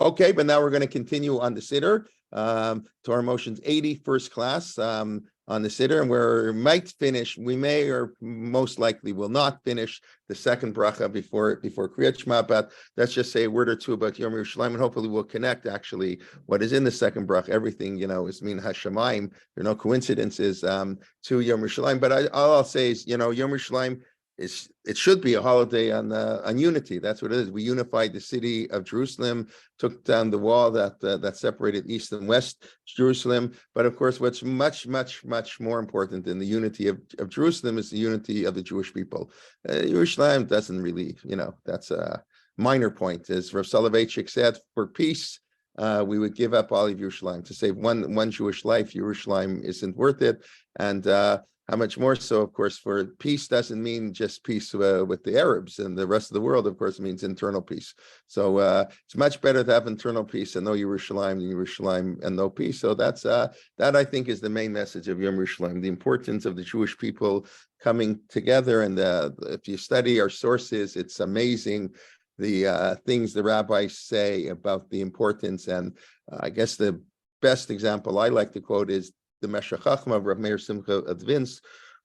Okay, but now we're going to continue on the Siddur, Torah Motions 80, first class, on the Siddur, and we might finish, we may or most likely will not finish the second bracha before Kriyat Shema, but let's just say a word or two about Yom Yerushalayim, and hopefully we'll connect actually what is in the second bracha. Everything, is Min HaShamayim. There are no coincidences to Yom Yerushalayim, but all I'll say is, Yom Yerushalayim, it should be a holiday on unity. That's what it is. We unified the city of Jerusalem, took down the wall that separated East and West Jerusalem. But of course, what's much, much, much more important than the unity of Jerusalem is the unity of the Jewish people. Yerushalayim doesn't really, that's a minor point. As Rav Soloveitchik said, for peace, we would give up all of Yerushalayim. To save one Jewish life, Yerushalayim isn't worth it. And how much more so, of course, for peace doesn't mean just peace with the Arabs and the rest of the world, of course, means internal peace. So it's much better to have internal peace and no Yerushalayim than Yerushalayim and no peace. So that I think is the main message of Yom Yerushalayim, the importance of the Jewish people coming together. And if you study our sources, it's amazing the things the rabbis say about the importance. And I guess the best example I like to quote is the Meshech Chachma of Rav Meir Simcha Advins,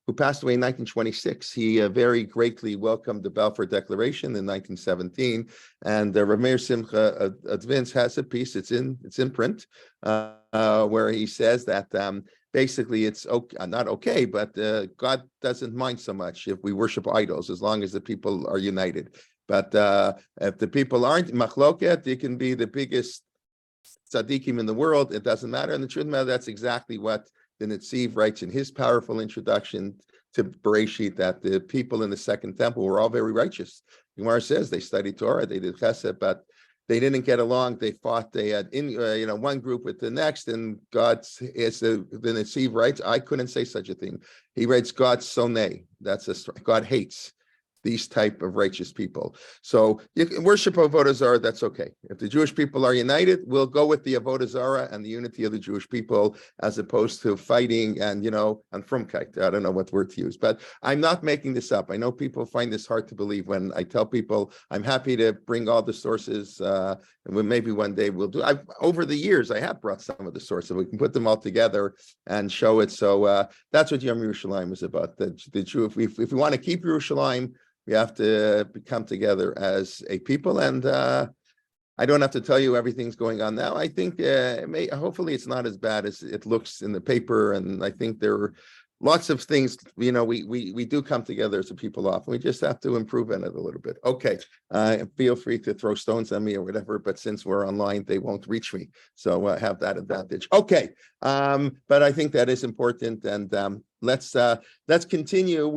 who passed away in 1926. He very greatly welcomed the Balfour Declaration in 1917, and Rav Meir Simcha Advins has a piece. It's in print where he says that basically it's okay, not okay, but God doesn't mind so much if we worship idols as long as the people are united. But if the people aren't machloket, it can be the biggest tzaddikim in the world, it doesn't matter. And the truth matter, that's exactly what the Netziv writes in his powerful introduction to Bereshit, that the people in the Second Temple were all very righteous. Gemara says they studied Torah, they did chesed, but they didn't get along. They fought. They had one group with the next, and God, as the Netziv writes, I couldn't say such a thing. He writes, God soneh. God hates these type of righteous people. So you can worship Avodah Zarah, that's okay. If the Jewish people are united, we'll go with the Avodah Zarah and the unity of the Jewish people, as opposed to fighting and, and frumkeit. I don't know what word to use, but I'm not making this up. I know people find this hard to believe when I tell people I'm happy to bring all the sources, and maybe one day we'll do. Over the years, I have brought some of the sources. We can put them all together and show it. So that's what Yom Yerushalayim is about. The Jew, if we want to keep Yerushalayim, we have to come together as a people, and I don't have to tell you everything's going on now. I think hopefully it's not as bad as it looks in the paper, and I think there are lots of things. We do come together as a people often. We just have to improve in it a little bit. Okay, feel free to throw stones at me or whatever, but since we're online, they won't reach me, so I have that advantage. Okay, but I think that is important, and let's continue.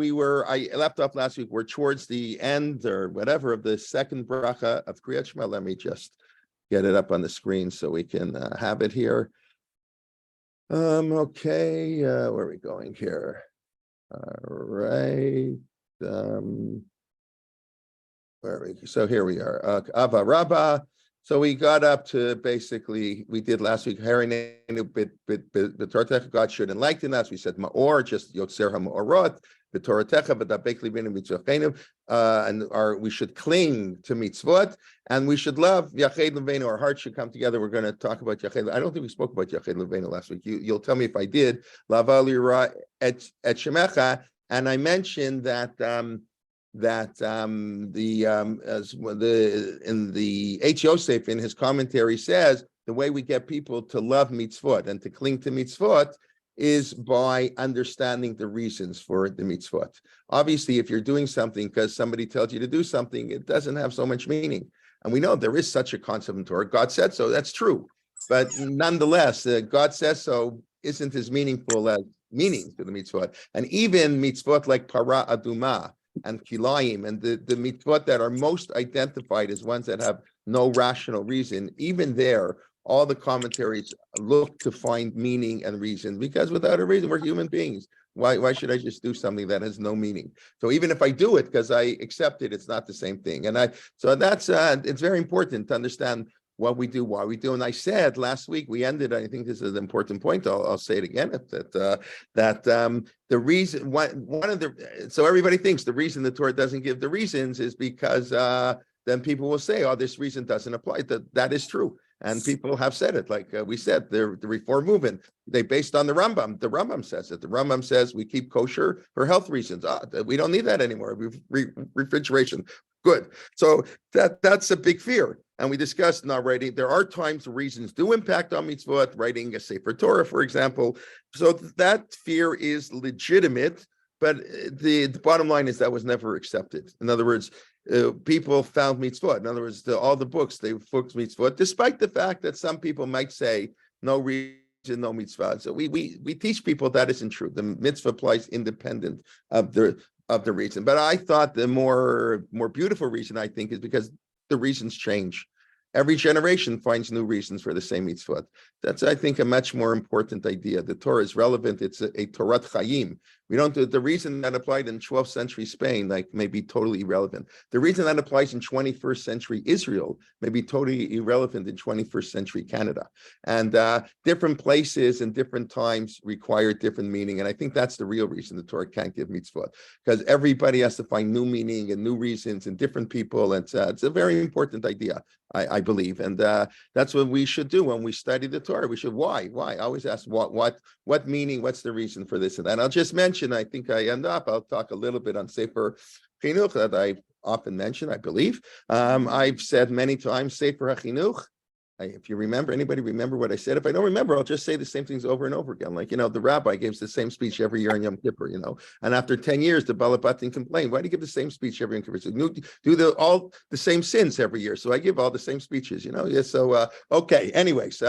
I left off last week. We're towards the end or whatever of the second bracha of Kriyat Shema. Let me just get it up on the screen so we can have it here. Okay, where are we going here? All right. So here we are. Ava Rabba. So we got up to basically, we did last week, God should enlighten us. We said Ma'or, just Yotzer HaMa'orot, and we should cling to mitzvot, and we should love Yached Leveinu. Our hearts should come together. We're going to talk about Yached. I don't think we spoke about Yached Leveinu last week. You'll tell me if I did. Lava lira et shemecha, and I mentioned that in the H. Yosef in his commentary says the way we get people to love mitzvot and to cling to mitzvot is by understanding the reasons for the mitzvot. Obviously, if you're doing something because somebody tells you to do something, it doesn't have so much meaning. And we know there is such a concept in Torah. God said so, that's true. But nonetheless, God says so isn't as meaningful as meaning to the mitzvot. And even mitzvot like para aduma and kilayim and the mitzvot that are most identified as ones that have no rational reason, even there, all the commentaries look to find meaning and reason, because without a reason, we're human beings. Why should I just do something that has no meaning? So even if I do it because I accept it, it's not the same thing. And so that's it's very important to understand what we do, why we do. And I said last week, we ended, I think this is an important point, I'll say it again, that the reason, so everybody thinks the reason the Torah doesn't give the reasons is because then people will say, oh, this reason doesn't apply. That is true. And people have said it, like we said, the Reform movement, they based on the Rambam. The Rambam says it. The Rambam says we keep kosher for health reasons. We don't need that anymore. Refrigeration. Good. So that's a big fear. And we discussed in our writing, there are times reasons do impact on mitzvot, writing a Sefer Torah, for example. So that fear is legitimate, but the bottom line is that was never accepted. In other words, people found mitzvot. In other words, all the books, they focused mitzvot, despite the fact that some people might say no reason, no mitzvah. So we teach people that isn't true. The mitzvah applies independent of the reason. But I thought the more beautiful reason, I think, is because the reasons change. Every generation finds new reasons for the same mitzvot. That's, I think, a much more important idea. The Torah is relevant. It's a Torat Chaim. We don't do the reason that applied in 12th century Spain, like, may be totally irrelevant. The reason that applies in 21st century Israel may be totally irrelevant in 21st century Canada. And different places and different times require different meaning. And I think that's the real reason the Torah can't give mitzvot, because everybody has to find new meaning and new reasons and different people. And it's a very important idea, I believe. And that's what we should do when we study the Torah. We should, why? I always ask what meaning, what's the reason for this and that. And I'll just mention, I think I'll talk a little bit on Sefer Chinuch that I often mention, I believe. I've said many times, Sefer HaChinuch. If you remember, anybody remember what I said? If I don't remember, I'll just say the same things over and over again. Like, the rabbi gives the same speech every year on Yom Kippur, and after 10 years, the Balabatim complained, why do you give the same speech every year on Kippur? So do all the same sins every year. So I give all the same speeches, Yeah, so, okay, anyways,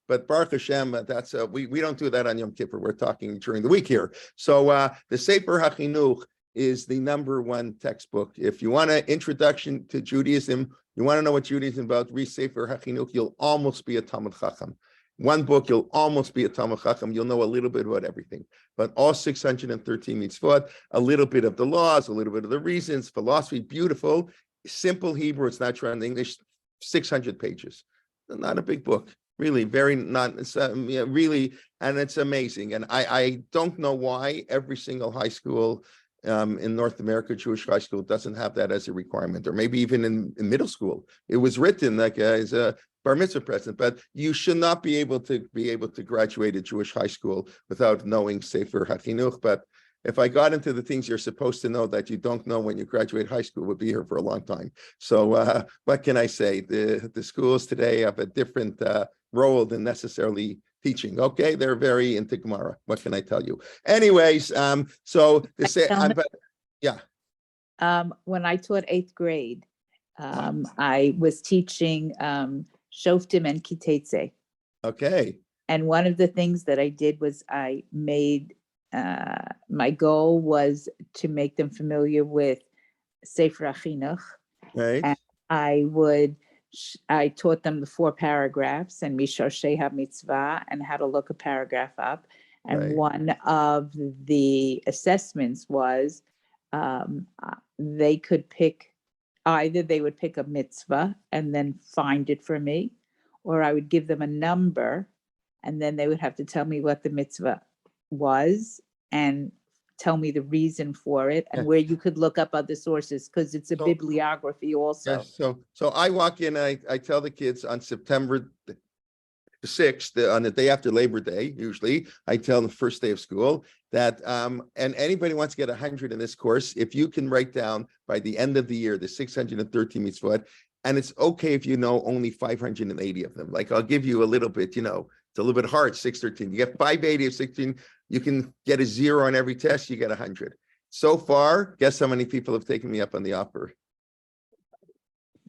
but Baruch Hashem, that's, we don't do that on Yom Kippur. We're talking during the week here. So the Sefer HaChinuch is the #1 textbook. If you want an introduction to Judaism, you want to know what Judaism is about, read Sefer HaChinuch, you'll almost be a Talmud Chacham. One book, you'll almost be a Talmud Chacham. You'll know a little bit about everything. But all 613 mitzvot, a little bit of the laws, a little bit of the reasons, philosophy, beautiful, simple Hebrew, it's not translated English, 600 pages. Not a big book. Really, very not, really, and it's amazing. And I don't know why every single high school in North America, Jewish high school, doesn't have that as a requirement, or maybe even in middle school. It was written like as a bar mitzvah present, but you should not be able to graduate a Jewish high school without knowing Sefer HaChinuch. But if I got into the things you're supposed to know that you don't know when you graduate high school, we'll be here for a long time. So what can I say? The schools today have a different role than necessarily teaching. Okay, they're very into Gemara. What can I tell you? Anyways, so to say, yeah. When I taught 8th grade, I was teaching Shoftim and Kitetze. Okay. And one of the things that I did was I made, my goal was to make them familiar with Sefer HaChinuch. Right. And I taught them the 4 paragraphs and Mishoshei HaMitzvah and how to look a paragraph up. And Right. one of the assessments was they could pick, either they would pick a mitzvah and then find it for me, or I would give them a number and then they would have to tell me what the mitzvah was and tell me the reason for it and where you could look up other sources, because it's a bibliography also. Yes. So I walk in, I tell the kids on September the 6th, on the day after Labor Day, usually, I tell them the first day of school that, and anybody wants to get 100 in this course, if you can write down by the end of the year, the 613 mitzvot, and it's okay if you know only 580 of them. Like, I'll give you a little bit, it's a little bit hard, 613. You get 580 of 16, you can get a 0 on every test, you get 100. So far, guess how many people have taken me up on the offer?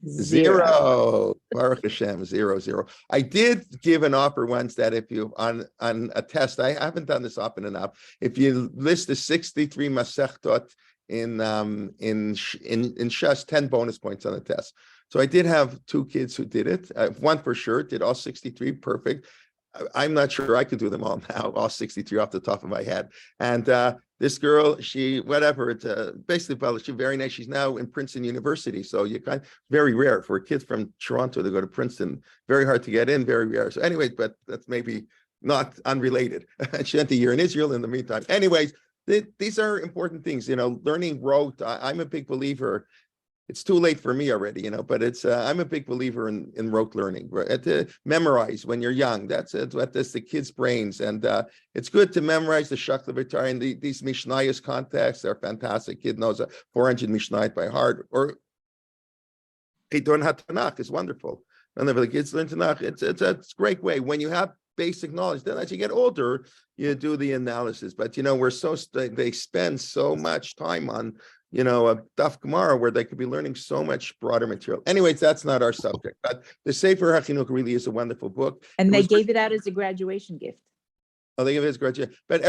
0. Baruch Hashem, 0. I did give an offer once that if you, on a test, I haven't done this often enough, if you list the 63 Masechtot in Shas, 10 bonus points on the test. So I did have 2 kids who did it. One for sure did all 63, perfect. I'm not sure I could do them all now, all 63 off the top of my head. And this girl, she, whatever, it's basically, she's very nice. She's now in Princeton University. So very rare for kids from Toronto to go to Princeton. Very hard to get in, very rare. So anyways, but that's maybe not unrelated. She spent a year in Israel in the meantime. Anyways, these are important things, learning rote. I'm a big believer. it's too late for me already, but it's I'm a big believer in rote learning, right? To memorize when you're young. That's what does the kids' brains, and it's good to memorize the Shakla and these Mishnayos contexts. They're fantastic. Kid knows 400 Mishnayot by heart, or Chidon HaTanakh is wonderful. Whenever the kids learn Tanakh, it's a great way. When you have basic knowledge, then as you get older, you do the analysis. But we're they spend so much time on a Daf Gemara where they could be learning so much broader material. Anyways, that's not our subject. But the Sefer HaChinuch really is a wonderful book. And they gave it out as a graduation gift. Oh, they gave it as graduation. But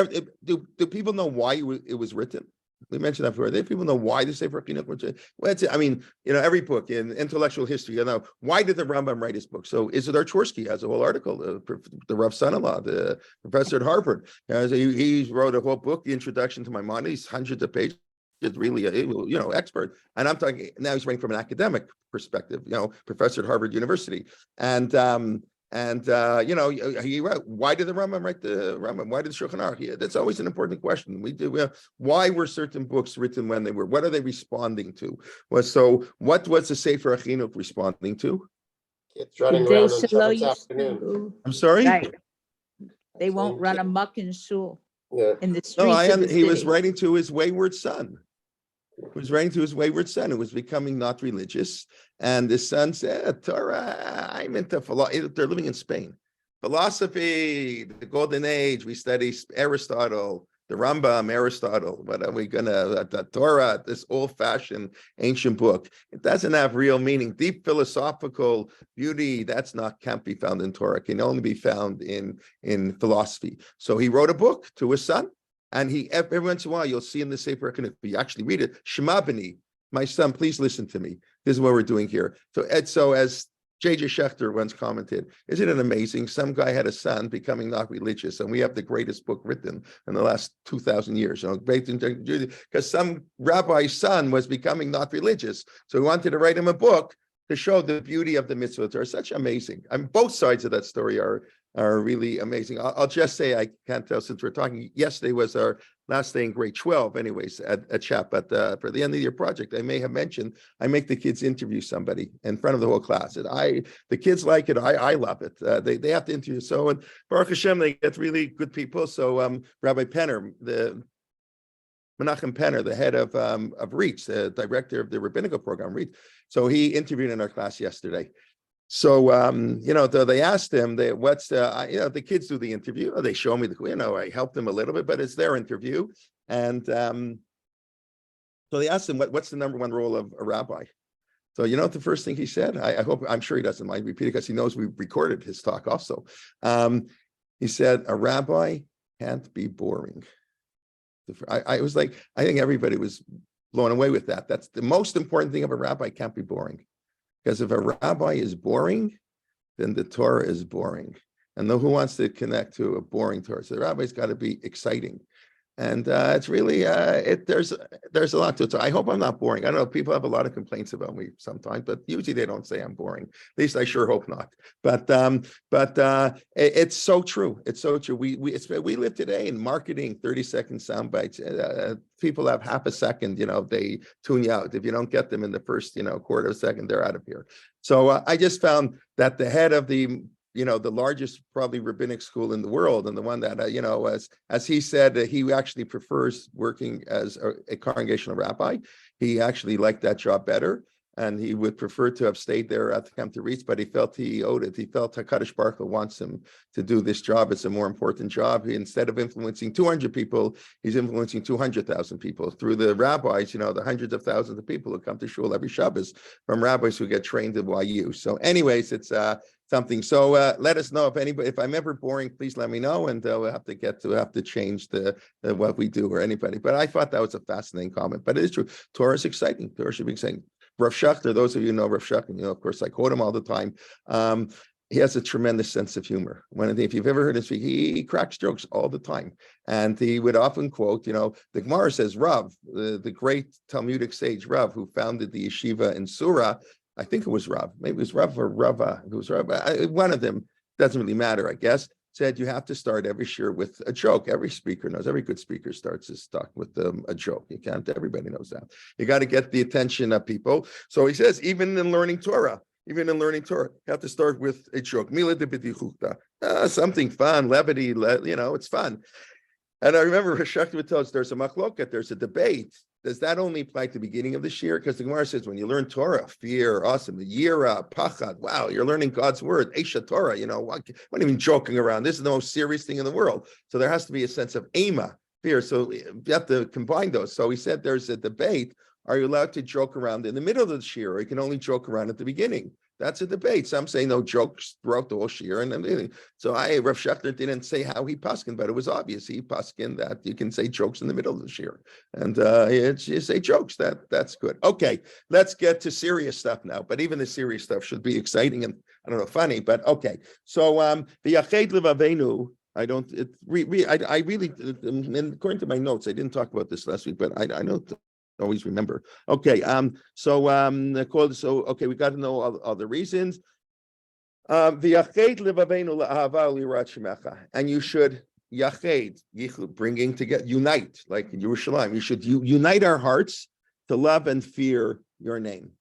do people know why it was written? We mentioned that before. People know why the Sefer HaChinuch was written. Well, every book in intellectual history, why did the Rambam write his book? So Isidor Chorsky has a whole article, the Rav son-in-law, the professor at Harvard. He wrote a whole book, The Introduction to Maimonides, hundreds of pages. Is really expert, and I'm talking now. He's writing from an academic perspective, professor at Harvard University, and he wrote. Why did the Rambam write the Rambam? Why did the Shulchan Aruch? That's always an important question. Why were certain books written when they were? What are they responding to? What was the Sefer HaChinuch responding to? It's running around on Shabbat afternoon. I'm sorry. Right. They won't run amok in shul. Yeah. In the streets. No, he was writing to his wayward son. He was writing to his wayward son who was becoming not religious. And the son said, Torah, I'm into philosophy. They're living in Spain. Philosophy, the golden age, we study Aristotle, the Rambam, Aristotle. But are we the Torah, this old-fashioned ancient book, it doesn't have real meaning. Deep philosophical beauty, can't be found in Torah, can only be found in philosophy. So he wrote a book to his son. And every once in a while, you'll see in the Sefer HaChinuch, you actually read it, Shema b'ni, my son, please listen to me. This is what we're doing here. So as J.J. Schechter once commented, isn't it amazing? Some guy had a son becoming not religious, and we have the greatest book written in the last 2,000 years, because some rabbi's son was becoming not religious. So we wanted to write him a book to show the beauty of the mitzvot. They're such amazing. Both sides of that story are really amazing. I'll just say, I can't tell since we're talking, yesterday was our last day in grade 12 anyways at CHAP, but for the end of the year project, I may have mentioned, I make the kids interview somebody in front of the whole class. The kids like it, I love it. They have to interview. So, and Baruch Hashem, they get really good people. So Rabbi Penner, Menachem Penner, the head of REACH, the director of the rabbinical program, REACH. So he interviewed in our class yesterday. So, they asked him, the kids do the interview. They show me I help them a little bit, but it's their interview. And so they asked him, what's the number one role of a rabbi? So, the first thing he said, I'm sure he doesn't mind repeating because he knows we recorded his talk also. He said, a rabbi can't be boring. I was like, I think everybody was blown away with that. That's the most important thing of a rabbi, can't be boring. Because if a rabbi is boring, then the Torah is boring. And who wants to connect to a boring Torah? So the rabbi's got to be exciting. And it's really, there's a lot to it. So I hope I'm not boring. I don't know, people have a lot of complaints about me sometimes, but usually they don't say I'm boring. At least I sure hope not. But it's so true. It's so true. We live today in marketing, 30-second sound bites. People have half a second, they tune you out. If you don't get them in the first, quarter of a second, they're out of here. So I just found that the head of the largest probably rabbinic school in the world, and the one that, as he said, he actually prefers working as a congregational rabbi. He actually liked that job better, and he would prefer to have stayed there at the Camp to Reach, but he felt he owed it. He felt HaKadosh Baruch Hu wants him to do this job. It's a more important job. Instead of influencing 200 people, he's influencing 200,000 people through the rabbis, the hundreds of thousands of people who come to shul every Shabbos from rabbis who get trained at YU. So anyways, it's something. So let us know if I'm ever boring, please let me know, and we'll have to change the what we do or anybody. But I thought that was a fascinating comment. But it is true. Torah is exciting. Torah should be exciting. Rav Schechter, those of you who know Rav Schechter, of course, I quote him all the time. He has a tremendous sense of humor. If you've ever heard him speak, he cracks jokes all the time. And he would often quote, the Gemara says, Rav, the great Talmudic sage Rav, who founded the yeshiva in Surah, I think it was Rav, maybe it was Rav or Rava, it was Rav, one of them, doesn't really matter, I guess. said you have to start every shir with a joke. Every speaker knows, every good speaker starts his talk with a joke. You can't, everybody knows that. You got to get the attention of people. So he says, even in learning Torah, you have to start with a joke. Mila de b'dichuta. Something fun, levity, it's fun. And I remember Rashak would tell us there's a machloket, there's a debate. Does that only apply to the beginning of this year? Because the Gemara says when you learn Torah, fear, awesome, the yira, pachad, wow, you're learning God's word, Esha Torah, what even joking around. This is the most serious thing in the world. So there has to be a sense of ema, fear. So you have to combine those. So he said there's a debate. Are you allowed to joke around in the middle of the shir, or you can only joke around at the beginning? That's a debate. Some say no jokes throughout the whole shir, and then so Rav Shechter didn't say how he paskined, but it was obvious he paskined that you can say jokes in the middle of the shir, and you say jokes. That's good. Okay, let's get to serious stuff now. But even the serious stuff should be exciting and I don't know funny. But okay, so the Yached Levavenu. I don't. I really, according to my notes, I didn't talk about this last week, but I know. Always remember. Okay. So okay, we got to know all the reasons. And you should bringing together, unite, like in Yerushalayim. You should unite our hearts to love and fear your name.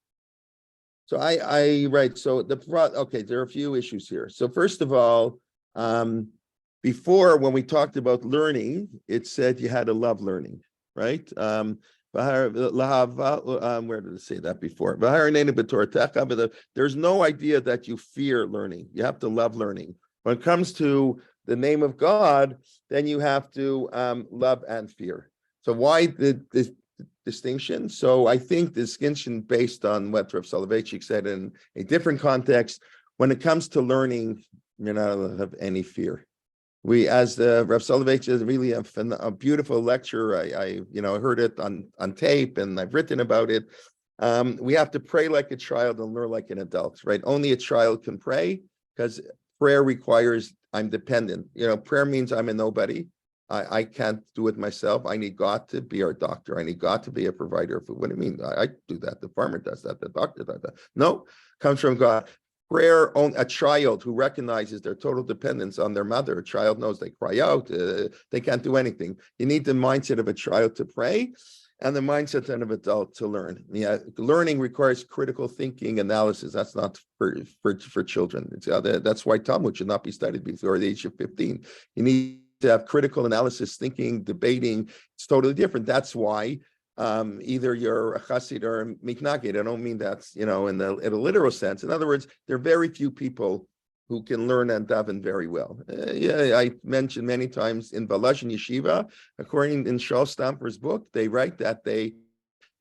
So right. So there are a few issues here. So first of all, before when we talked about learning, it said you had to love learning, right? Where did it say that before? There's no idea that you fear learning. You have to love learning. When it comes to the name of God, then you have to love and fear. So why the distinction? So I think the distinction based on what Rav Soloveitchik said in a different context. When it comes to learning, you're not allowed to have any fear. We, as the Rav Soloveitchik is really a beautiful lecture. I heard it on tape and I've written about it. We have to pray like a child and learn like an adult, right? Only a child can pray because prayer requires I'm dependent. Prayer means I'm a nobody. I can't do it myself. I need God to be our doctor. I need God to be a provider of food. What do you mean? I do that. The farmer does that. The doctor does that. No, comes from God. Prayer on a child who recognizes their total dependence on their mother. A child knows they cry out, they can't do anything. You need the mindset of a child to pray and the mindset of an adult to learn. Yeah, learning requires critical thinking, analysis. That's not for children. That's why Talmud should not be studied before the age of 15. You need to have critical analysis, thinking, debating. It's totally different. That's why either you're a chassid or a miknagid. I don't mean that's, in a literal sense. In other words, there are very few people who can learn and daven very well. I mentioned many times in Balazh Yeshiva, according in Shaul Stamper's book, they write that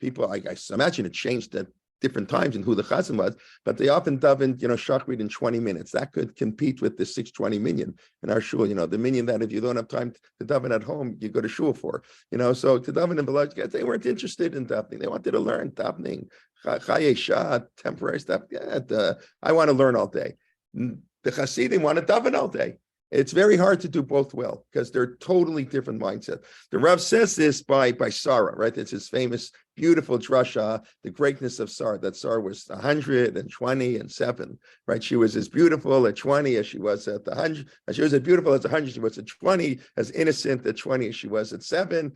people, I imagine it changed at different times and who the chazan was, but they often daven, shachrit in 20 minutes. That could compete with the 620 minyan in our shul, the minyan that if you don't have time to daven at home, you go to shul for, so to daven in Balazh, they weren't interested in davening. They wanted to learn davening, chaye shah, temporary stuff. I want to learn all day. The Hasidim want to daven all day. It's very hard to do both well because they're totally different mindset. The Rav says this by Sarah, right? It's his famous, beautiful drasha, the greatness of Sarah, that Sarah was 120 and 7, right? She was as beautiful at 20 as she was at 100. She was as beautiful as 100. She was at 20, as innocent at 20 as she was at 7.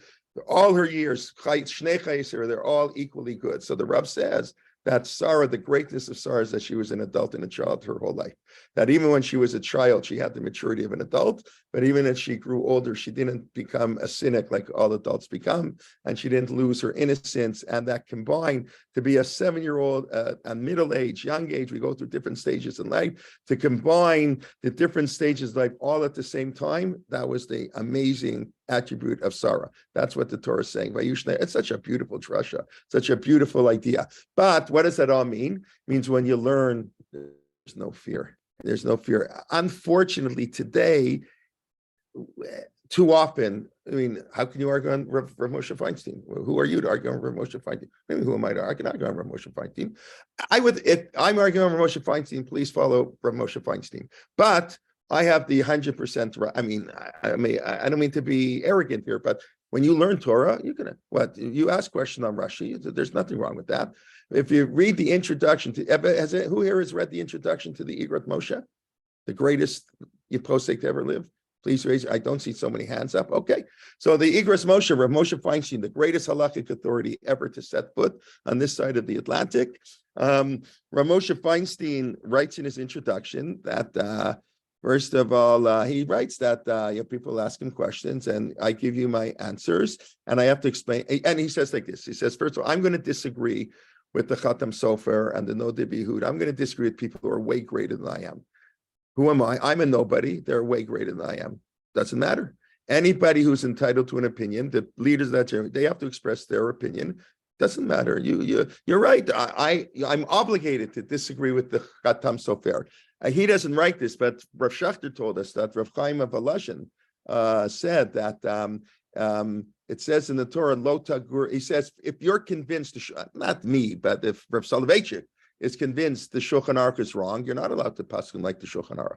All her years, they're all equally good. So the Rav says that Sarah, the greatness of Sarah is that she was an adult and a child her whole life. That even when she was a child, she had the maturity of an adult, but even as she grew older, she didn't become a cynic like all adults become, and she didn't lose her innocence. And that combined to be a 7-year-old, a middle age, young age, we go through different stages in life, to combine the different stages of life all at the same time, that was the amazing attribute of Sarah. That's what the Torah is saying. It's such a beautiful drasha, such a beautiful idea. But what does that all mean? It means when you learn, there's no fear. There's no fear. Unfortunately, today, too often, how can you argue on Rav Moshe Feinstein? Who are you to argue on Rav Moshe Feinstein? Maybe who am I to argue? I can argue on Rav Moshe Feinstein. If I'm arguing on Rav Moshe Feinstein, please follow Rav Moshe Feinstein. But I have the 100%. I don't mean to be arrogant here, but when you learn Torah, you ask question on Rashi. There's nothing wrong with that. If you read the introduction to, who here has read the introduction to the Igrat Moshe, the greatest you posek to ever live? Please raise. I don't see so many hands up. Okay. So the Igros Moshe, Rav Moshe Feinstein, the greatest halachic authority ever to set foot on this side of the Atlantic. Rav Moshe Feinstein writes in his introduction that first of all, he writes that people ask him questions and I give you my answers and I have to explain. And he says like this. He says, first of all, I'm going to disagree with the Khatam Sofer and the Nodeh Bihud. I'm going to disagree with people who are way greater than I am. Who am I? I'm a nobody. They're way greater than I am. Doesn't matter. Anybody who's entitled to an opinion, the leaders that they have to express their opinion. Doesn't matter. You're right. I'm obligated to disagree with the Khatam Sofer. He doesn't write this, but Rav Schachter told us that Rav Chaim of Volozhin said that it says in the Torah, Lo Tagur, he says, if you're convinced, not me, but if Rav Soloveitchik is convinced the Shulchan Aruch is wrong, you're not allowed to paskin like the Shulchan Aruch.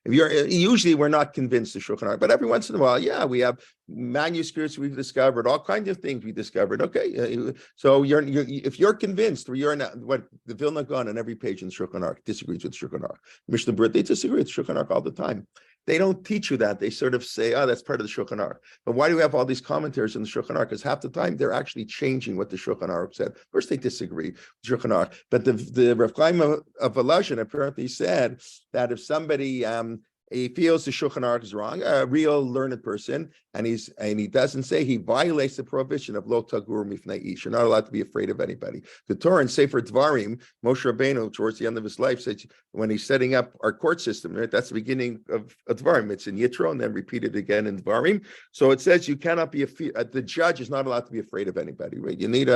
If usually we're not convinced the Shulchan Aruch, but every once in a while, yeah, we have manuscripts we've discovered, all kinds of things we discovered. Okay, so if you're convinced, or you're not, what the Vilna Gaon on every page in the Shulchan Aruch disagrees with Shulchan Aruch. Mishnah Berurah, they disagree with Shulchan Aruch all the time. They don't teach you that. They sort of say, oh, that's part of the Shulchan Aruch. But why do we have all these commentaries in the Shulchan Aruch? Because half the time they're actually changing what the Shulchan Aruch said. First, they disagree with Shulchan Aruch. But the Rav Chaim of Volozhin apparently said that if somebody he feels the Shulchan Aruch is wrong, a real learned person, and he doesn't say, he violates the prohibition of Lo Tagur Mifnei Ish. You're not allowed to be afraid of anybody. The Torah in Sefer Dvarim, Moshe Rabbeinu, towards the end of his life, says when he's setting up our court system, right? That's the beginning of Dvarim. It's in Yitro and then repeated again in Dvarim. So it says you cannot be the judge is not allowed to be afraid of anybody, right? You need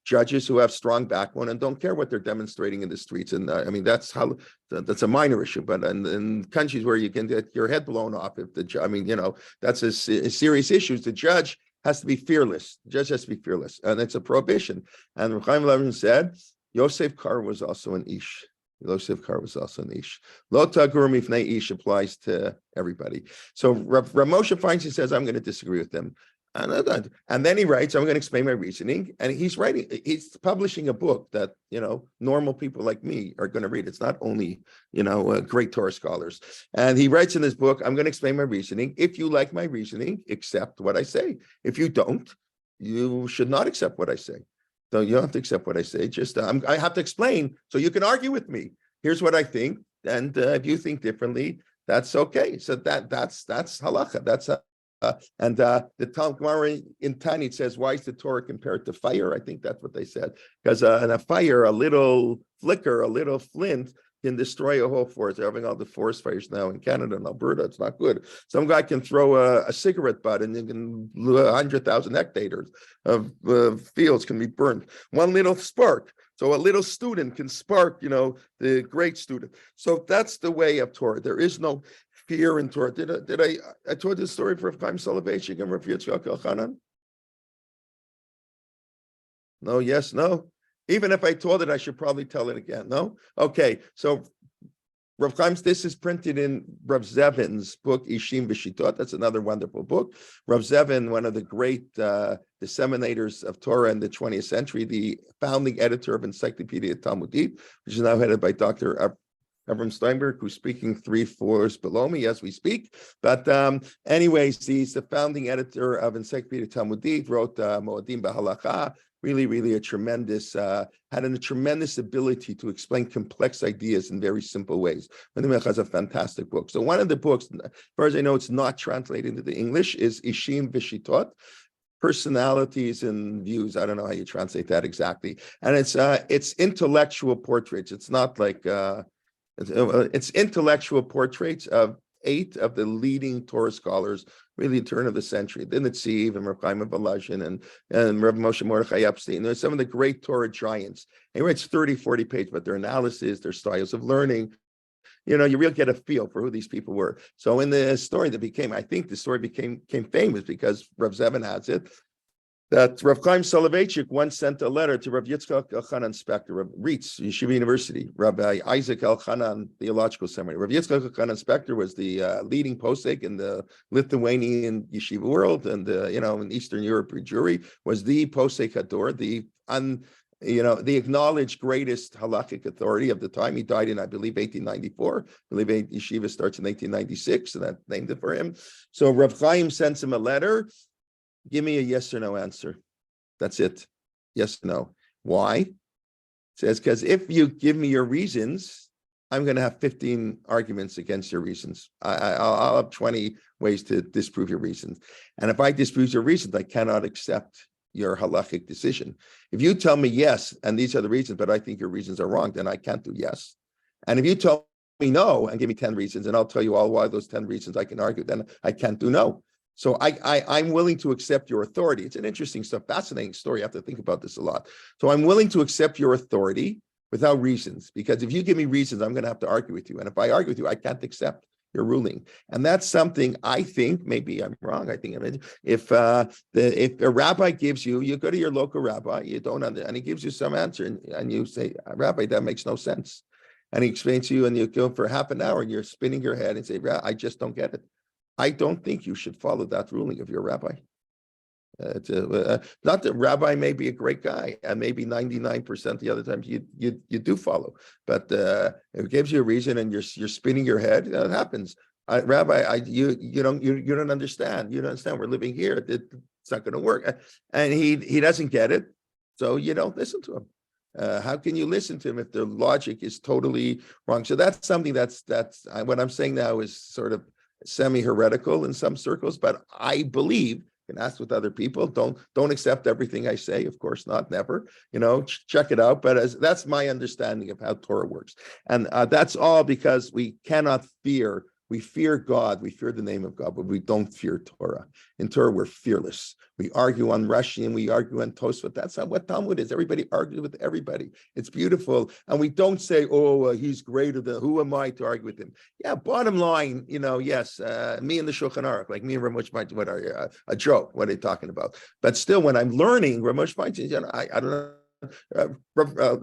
judges who have strong backbone and don't care what they're demonstrating in the streets. And I mean, that's a minor issue, but in countries where you can get your head blown off if that's a serious issue. The judge has to be fearless. The judge has to be fearless, and it's a prohibition. And Rav Chaim Volozhin said, Yosef Kar was also an ish. Yosef Kar was also an ish. Lo tagur mifnei ish applies to everybody. So Rav Moshe Feinstein says, I'm going to disagree with them. And then he writes, I'm going to explain my reasoning. And he's publishing a book that, normal people like me are going to read. It's not only, great Torah scholars. And he writes in his book, I'm going to explain my reasoning. If you like my reasoning, accept what I say. If you don't, you should not accept what I say. So you don't have to accept what I say. Just, I have to explain so you can argue with me. Here's what I think. And if you think differently, that's okay. So that's halacha. That's and the Talmud Gemara in Tani says, why is the Torah compared to fire? I think that's what they said. Because in a fire, a little flicker, a little flint can destroy a whole forest. They're having all the forest fires now in Canada and Alberta. It's not good. Some guy can throw a cigarette butt and you can 100,000 hectares of fields can be burned. One little spark. So a little student can spark, the great student. So that's the way of Torah. There is no fear in Torah. I told this story for Chaim Soloveitchik and Rav Yitzchak Elchanan? No, yes, no. Even if I told it, I should probably tell it again. No? Okay. So Rav Chaim, this is printed in Rav Zevin's book, Ishim V'Shitot. That's another wonderful book. Rav Zevin, one of the great disseminators of Torah in the 20th century, the founding editor of Encyclopedia Talmudit, which is now headed by Dr. Avram Steinberg, who's speaking 3 floors below me as we speak. But anyways, he's the founding editor of Encyclopedia Talmudit, wrote Moadim B'Halacha, really a tremendous, had a tremendous ability to explain complex ideas in very simple ways. Moadim has a fantastic book. So one of the books, as far as I know, it's not translated into the English, is Ishim V'Shitot, Personalities and Views. I don't know how you translate that exactly. And it's intellectual portraits. It's not like... it's intellectual portraits of 8 of the leading Torah scholars, really turn of the century. The Netziv and Rav Chaim of Volozhin and Rav Moshe Mordechai Epstein. There's some of the great Torah giants. He writes 30, 40 pages, but their analysis, their styles of learning, you really get a feel for who these people were. So in the story I think the story became famous because Rav Zevin has it, that Rav Chaim Soloveitchik once sent a letter to Rav Yitzchak Elchanan Spector, Rav Ritz, Yeshiva University, Rabbi Isaac Elchanan Theological Seminary. Rav Yitzchak Elchanan Spector was the leading posek in the Lithuanian yeshiva world, and in Eastern Europe, Jewry was the posek hador, the the acknowledged greatest halakhic authority of the time. He died in, I believe, 1894. I believe yeshiva starts in 1896, and that named it for him. So Rav Chaim sends him a letter. Give me a yes or no answer. That's it. Yes or no. Why? It says, because if you give me your reasons, I'm going to have 15 arguments against your reasons. I'll have 20 ways to disprove your reasons. And if I disprove your reasons, I cannot accept your halachic decision. If you tell me yes, and these are the reasons, but I think your reasons are wrong, then I can't do yes. And if you tell me no and give me 10 reasons, and I'll tell you all why those 10 reasons I can argue, then I can't do no. So I'm willing to accept your authority. It's an interesting stuff, fascinating story. I have to think about this a lot. So I'm willing to accept your authority without reasons, because if you give me reasons, I'm going to have to argue with you. And if I argue with you, I can't accept your ruling. And that's something I think, maybe I'm wrong. I think if a rabbi gives you go to your local rabbi, you don't understand, and he gives you some answer, and you say, Rabbi, that makes no sense. And he explains to you, and you go for half an hour, and you're spinning your head and say, I just don't get it. I don't think you should follow that ruling of your rabbi. Not that rabbi may be a great guy, and maybe 99% the other times you do follow, but it gives you a reason, and you're spinning your head. It happens. Rabbi, you don't understand. You don't understand. We're living here. It's not going to work, and he doesn't get it, so you don't listen to him. How can you listen to him if the logic is totally wrong? So that's something that's what I'm saying now is sort of semi-heretical in some circles, but I believe, and ask with other people, don't accept everything I say, of course not, never, check it out, but that's my understanding of how Torah works. And that's all because we fear God, we fear the name of God, but we don't fear Torah. In Torah, we're fearless. We argue on Rashi and we argue on Tosfot. That's not what Talmud is. Everybody argues with everybody. It's beautiful. And we don't say, he's greater than, who am I to argue with him? Yeah, bottom line, yes, me and the Shulchan Aruch, like me and Ramosh might, what are you, a joke, what are they talking about? But still, when I'm learning, Ramosh might, I don't know.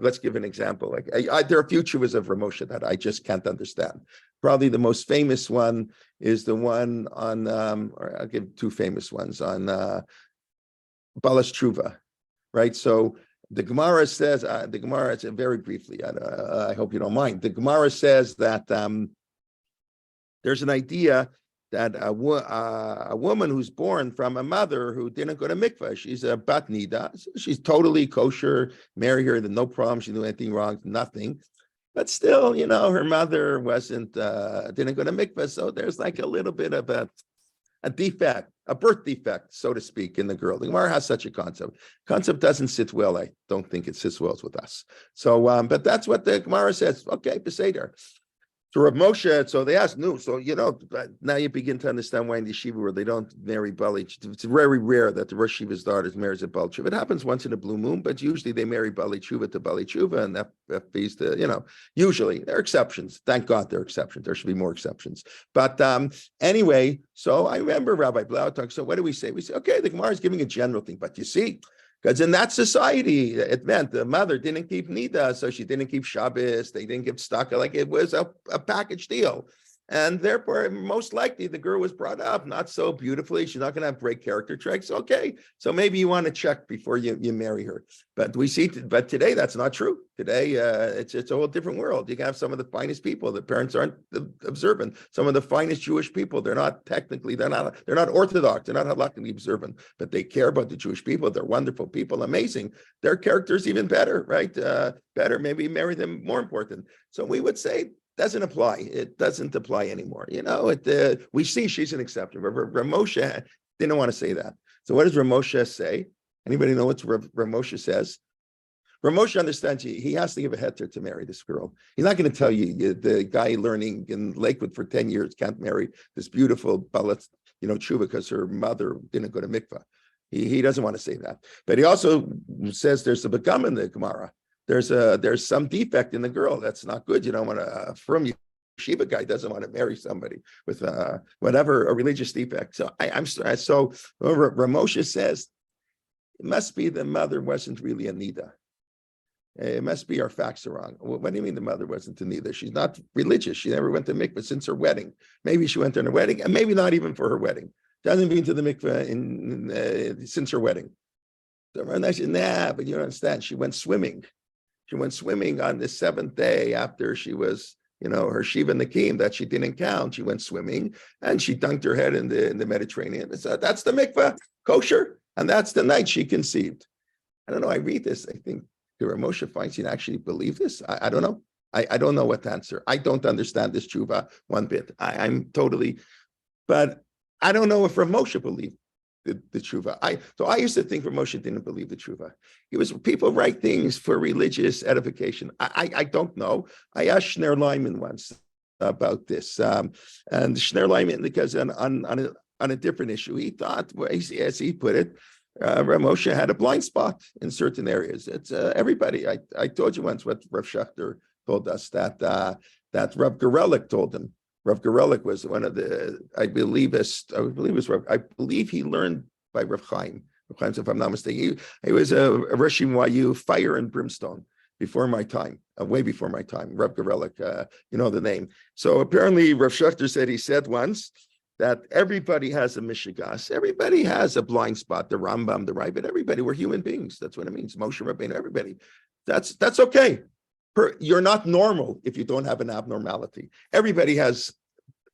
Let's give an example. Like there are a few chuvas of Ramosha that I just can't understand. Probably the most famous one is the one on, or I'll give two famous ones on Balas Tshuva, right? So the Gemara says, very briefly, I hope you don't mind. The Gemara says that there's an idea that a woman who's born from a mother who didn't go to mikvah, she's a bat nida, so she's totally kosher, marry her, no problem, she didn't do anything wrong, nothing. But still, her mother didn't go to mikvah, so there's like a little bit of a defect, a birth defect, so to speak, in the girl. The Gemara has such a concept. Concept doesn't sit well. I don't think it sits well with us. So, but that's what the Gemara says. Okay, Beseder. So Rav Moshe, so they asked, no, so, now you begin to understand why in the yeshiva where they don't marry Bali. It's very rare that the Rosh Yeshiva's daughters marries a Bali Tshuva. It happens once in a blue moon, but usually they marry Bali Tshuva to Bali Tshuva, and that fees to, usually there are exceptions. Thank God there are exceptions. There should be more exceptions. But anyway, so I remember Rabbi Blau talking, so what do we say? We say, okay, the Gemara is giving a general thing, but you see, because in that society, it meant the mother didn't keep Nida, so she didn't keep Shabbos, they didn't give tzedakah, like it was a package deal. And therefore, most likely the girl was brought up not so beautifully. She's not going to have great character traits. Okay, so maybe you want to check before you marry her. But we see, but today that's not true. Today, it's a whole different world. You can have some of the finest people. The parents aren't observant. Some of the finest Jewish people. They're not Orthodox. They're not halakhically observant, but they care about the Jewish people. They're wonderful people, amazing. Their character's even better, right? Better. Maybe marry them. More important. So we would say. Doesn't apply. It doesn't apply anymore. We see she's an exception. Ramosha didn't want to say that. So what does Ramosha say? Anybody know what Ramosha says? Ramosha understands he has to give a heter to marry this girl. He's not going to tell you the guy learning in Lakewood for 10 years can't marry this beautiful balat, tshuva because her mother didn't go to mikvah. He doesn't want to say that. But he also says there's a begam in the Gemara. There's some defect in the girl that's not good. You don't want to from yeshiva guy doesn't want to marry somebody with whatever a religious defect. So Ramosha says it must be the mother wasn't really a nida. It must be our facts are wrong. What do you mean the mother wasn't a nida? She's not religious. She never went to mikveh since her wedding. Maybe she went on her wedding, and maybe not even for her wedding. She hasn't been to the mikveh since her wedding. I said, nah, but you don't understand. She went swimming. She went swimming on the seventh day after she was, her Shiva Nakim that she didn't count. She went swimming and she dunked her head in the Mediterranean. So that's the mikveh, kosher. And that's the night she conceived. I don't know. I read this. I think Moshe Feinstein actually believed this. I don't know. I don't know what to answer. I don't understand this tshuva one bit. I'm totally, but I don't know if Rav Moshe believed the tshuva. I used to think Rav Moshe didn't believe the tshuva. People write things for religious edification. I don't know. I asked Shner Lyman once about this, and Shner Lyman, because on a different issue, he thought, well, as he put it, Rav Moshe had a blind spot in certain areas. It's everybody. I told you once what Rav Schachter told us that Rav Gerelik told him. Rav Gerelik was one of the, I believe he learned by Rav Chaim. Rav Chaim, if I'm not mistaken, he was a Rosh Wayu, fire and brimstone before my time, way before my time. Rav Gerelik, you know the name. So apparently, Rav Schachter said once that everybody has a mishigas, everybody has a blind spot. The Rambam, the Ravid, everybody. We're human beings. That's what it means. Moshe Rabbeinu, everybody. That's okay. You're not normal if you don't have an abnormality. Everybody has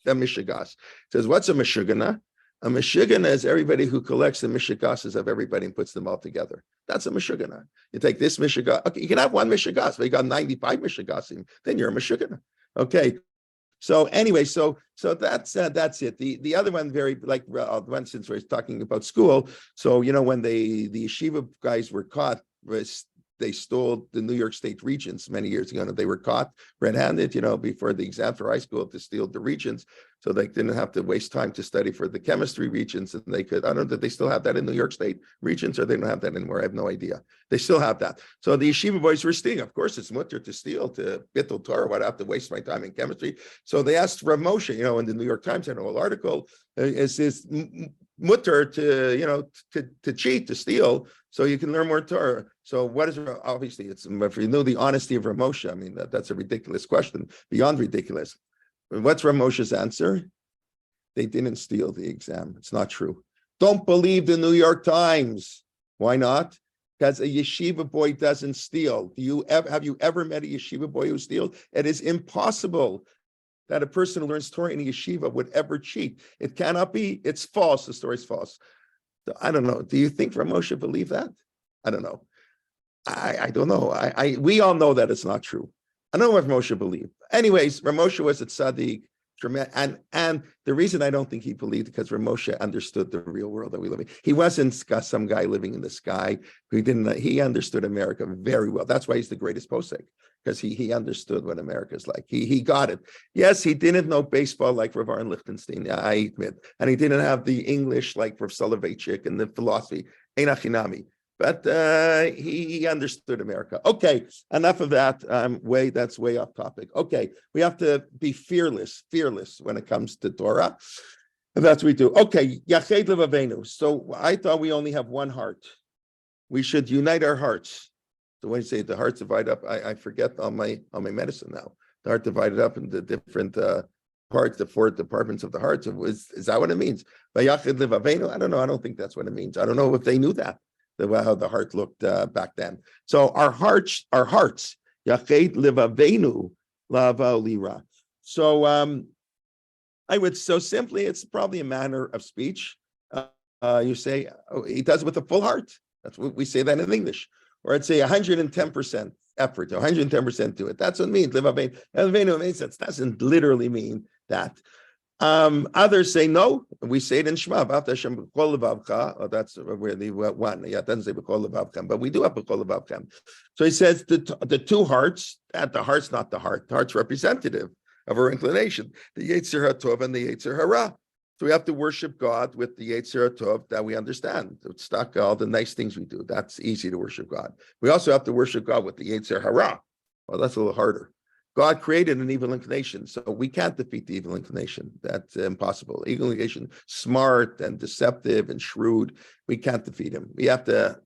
a mishigas. It says, what's a mishugana? A mishugana is everybody who collects the mishigases of everybody and puts them all together. That's a mishugana. You take this mishigas. Okay, you can have one mishigas, but you got 95 mishigasim. Then you're a mishugana. Okay. So anyway, so that's it. The other one, very like one, since we're talking about school. So when the yeshiva guys were caught, they stole the New York State regents many years ago. They were caught red-handed, before the exam for high school to steal the regents. So they didn't have to waste time to study for the chemistry regents. And they could, I don't know that they still have that in New York State regents, or they don't have that anymore. I have no idea. They still have that. So the yeshiva boys were stealing. Of course, it's mutter to steal, to bittul Torah. Why do I have to waste my time in chemistry? So they asked Rav Moshe, in the New York Times, had a whole article, is mutter to, to cheat, to steal, so you can learn more Torah. So what is, obviously, it's, if you know the honesty of Rav Moshe, I mean, that's a ridiculous question, beyond ridiculous. What's Rav Moshe's answer? They didn't steal the exam. It's not true. Don't believe the New York Times. Why not? Because a yeshiva boy doesn't steal. Have you ever met a yeshiva boy who steals? It is impossible that a person who learns Torah in a yeshiva would ever cheat. It cannot be. It's false. The story's false. So I don't know. Do you think Rav Moshe believed that? I don't know. I don't know. We all know that it's not true. I don't know what Rav Moshe believed. Anyways, Rav Moshe was a tzaddik, and the reason I don't think he believed, because Rav Moshe understood the real world that we live in. He wasn't some guy living in the sky who didn't. He understood America very well. That's why he's the greatest posek, because he understood what America's like. He got it. Yes, he didn't know baseball like Rav Aaron Lichtenstein, I admit, and he didn't have the English like Rav Soloveitchik and the philosophy, Ein Achinami. But he understood America. Okay, enough of that. That's way off topic. Okay, we have to be fearless when it comes to Torah. And that's what we do. Okay, Yached Levavenu. So I thought we only have one heart. We should unite our hearts. So when you say the hearts divide up, I forget on my medicine now. The heart divided up into different parts, the 4 departments of the heart. So is that what it means? By Yached Levavenu? I don't know. I don't think that's what it means. I don't know if they knew that. How the heart looked back then. So our hearts, Yached Levavenu Lava Lira. So so simply, it's probably a manner of speech. You say, he does it with a full heart. That's what we say that in English. Or I'd say 110% effort, 110% do it. That's what it means. Levavenu means that doesn't literally mean that. Others say no. We say it in Shema. That's where the one. Yeah, it doesn't say b'kol levavchem, but we do have b'kol levavchem. So he says the two hearts. That the heart's not the heart. The heart's representative of our inclination. The Yetzer HaTov and the Yetzer Hara. So we have to worship God with the Yetzer HaTov that we understand. It's not all the nice things we do. That's easy to worship God. We also have to worship God with the Yetzer Hara. Well, that's a little harder. God created an evil inclination, so we can't defeat the evil inclination. That's impossible. Evil inclination, smart and deceptive and shrewd. We can't defeat him. We have to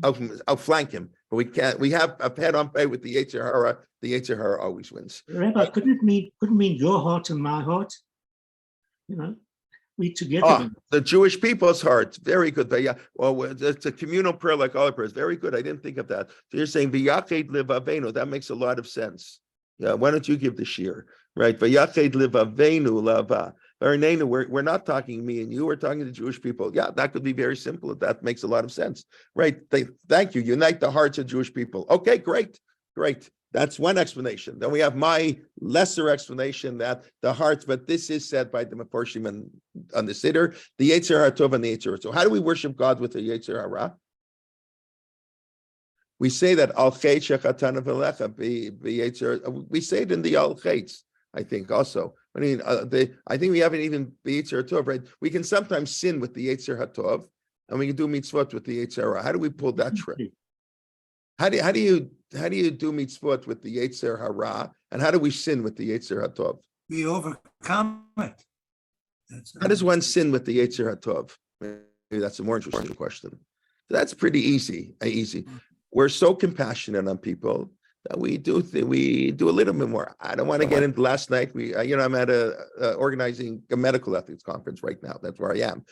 outflank him, but we can't. We have a head-on fight with the Yetzer Hara. The Yetzer Hara always wins. Rabbi, couldn't it mean your heart and my heart? We together. Oh, the Jewish people's hearts. Very good. But yeah, well, it's a communal prayer like all our prayers. Very good. I didn't think of that. So you're saying V'yached livavenu. That makes a lot of sense. Yeah. Why don't you give the shir? Right. V'yached livavenu lava. We're not talking me and you. We're talking to the Jewish people. Yeah, that could be very simple. That makes a lot of sense. Right. Thank you. Unite the hearts of Jewish people. Okay. Great. Great. That's one explanation. Then we have my lesser explanation that the hearts, but this is said by the Meforshim on the Siddur, the Yetzer HaTov and the Yetzer Hara. So how do we worship God with the Yetzer Hara? We say that Al Chet Shechatana V'Lecha. We say it in the Al Chetz, I think also. I mean, I think we haven't even the Yetzer HaTov, right? We can sometimes sin with the Yetzer HaTov, and we can do mitzvot with the Yetzer Hara. How do we pull that trick? How do you do mitzvot with the Yetzer Hara, and how do we sin with the Yetzer HaTov? We overcome it. How does one sin with the Yetzer HaTov? Maybe that's a more interesting question. That's pretty easy. We're so compassionate on people that we do a little bit more. I don't want to get into last night. I'm at organizing a medical ethics conference right now. That's where I am.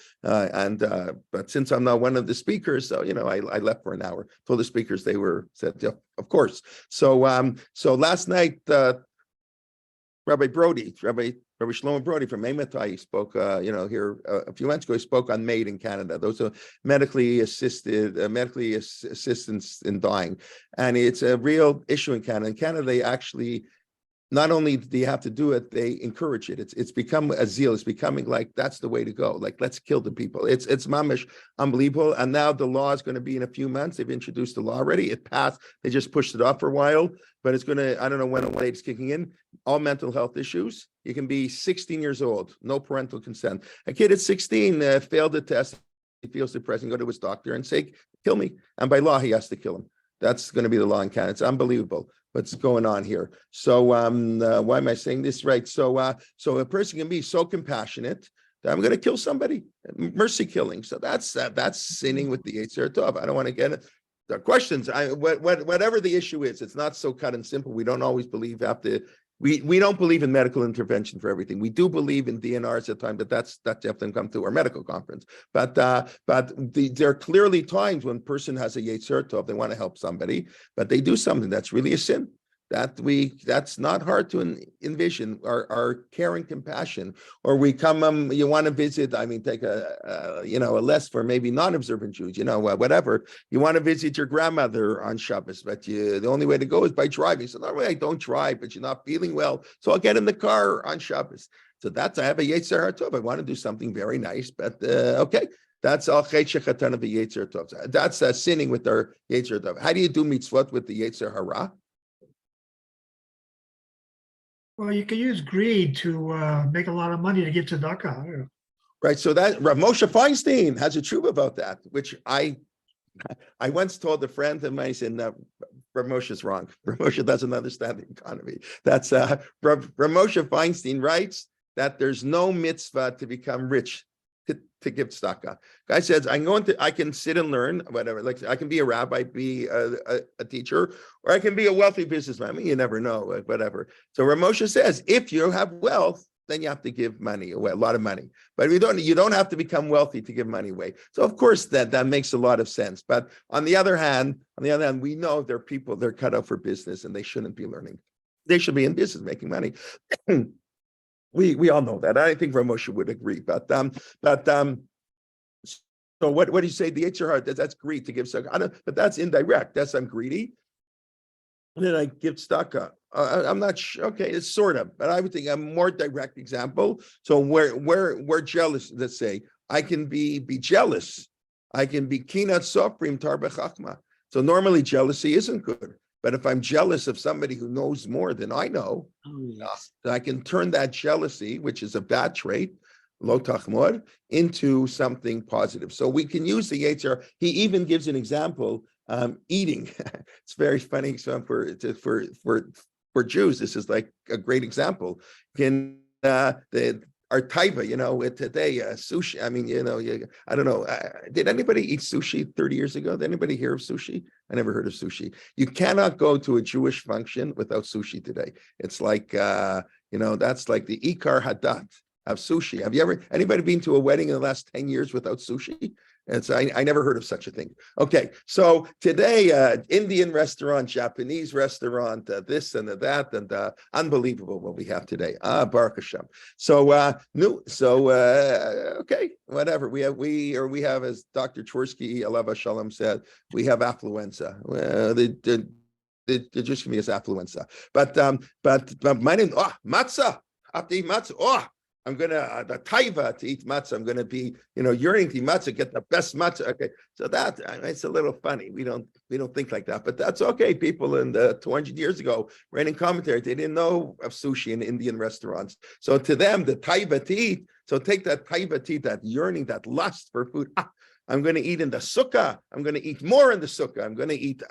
But since I'm not one of the speakers, so I left for an hour. Told the speakers said, yeah, of course. So last night, Rabbi Shlomo Brody from Ematai spoke, here a few months ago. He spoke on MAID in Canada. Those are medically assistance in dying, and it's a real issue in Canada. In Canada, they actually not only do you have to do it, they encourage it. It's become a zeal. It's becoming like that's the way to go. Like let's kill the people. It's mamish unbelievable. And now the law is going to be in a few months. They've introduced the law already. It passed. They just pushed it off for a while, but it's going to. I don't know when it's kicking in. All mental health issues. You can be 16 years old, no parental consent. A kid at 16 failed the test. He feels depressed and go to his doctor and say, "Kill me." And by law, he has to kill him. That's going to be the law in Canada. It's unbelievable what's going on here. So why am I saying this? Right. So a person can be so compassionate that I'm going to kill somebody, mercy killing. So that's sinning with the Yetzer Tov. I don't want to get it. The questions, whatever the issue is, it's not so cut and simple. We don't always believe we don't believe in medical intervention for everything. We do believe in DNRs at times, but that's definitely come to our medical conference. But there are clearly times when a person has a Yetzer Tov, they want to help somebody, but they do something that's really a sin. That's not hard to envision. Our care and compassion, or we come, you want to visit. I mean, take a less for maybe non-observant Jews. Whatever you want to visit your grandmother on Shabbos, but the only way to go is by driving. So normally I don't drive, but you're not feeling well, so I'll get in the car on Shabbos. So I have a Yetzer Tov. I want to do something very nice, but okay. That's all chayshechatana v'Yetzer Tov. That's sinning with our Yetzer Tov. How do you do mitzvot with the Yetzer Hara? Well, you can use greed to make a lot of money to get tzedakah. Right. So that Rav Moshe Feinstein has a tshuva about that, which I once told a friend of mine. He said, "No, Rav Moshe is wrong. Rav Moshe doesn't understand the economy." That's Rav Moshe Feinstein writes that there's no mitzvah to become rich to give tzedakah. Guy says, I can sit and learn, whatever. Like I can be a rabbi, be a teacher, or I can be a wealthy businessman. I mean, you never know, whatever. So Rav Moshe says, if you have wealth, then you have to give money away, a lot of money. But you don't have to become wealthy to give money away. So of course that makes a lot of sense. But on the other hand, we know there are people, they're cut out for business and they shouldn't be learning. They should be in business making money. We all know that. I think Rav Moshe would agree. But so what do you say? The Yetzer Hara, that's greed to give tzedakah. But that's indirect. That's I'm greedy. And then I give tzedakah. I'm not sure. Okay, it's sort of, but I would think a more direct example. So we're jealous. Let's say I can be jealous. I can be kinat sofrim tarbe chachma. So normally jealousy isn't good. But if I'm jealous of somebody who knows more than I know, I can turn that jealousy, which is a bad trait, lo tachmod, into something positive. So we can use the Yetzer. He even gives an example, eating. It's very funny. So for Jews, this is like a great example. Our taiva, today, sushi. I mean, I don't know. Did anybody eat sushi 30 years ago? Did anybody hear of sushi? I never heard of sushi. You cannot go to a Jewish function without sushi today. It's like, that's like the Ikar Hadat. have sushi. Have anybody been to a wedding in the last 10 years without sushi? I never heard of such a thing. Okay, so today, Indian restaurant, Japanese restaurant, this and that, and unbelievable what we have today. Baruch Hashem. So okay, whatever. We have, as Dr. Twersky, Alava Shalom said, we have affluenza. They just give me as affluenza. But my name, matzah. I have to eat matzah. I'm gonna the taiva to eat matzah. I'm gonna be, yearning to eat matzah, get the best matzah. Okay, so that it's a little funny. We don't think like that, but that's okay. People in the 200 years ago writing commentary, they didn't know of sushi in Indian restaurants. So to them, the taiva to eat. So take that taiva to eat, that yearning, that lust for food. I'm going to eat in the sukkah. I'm going to eat more in the sukkah. I'm going to eat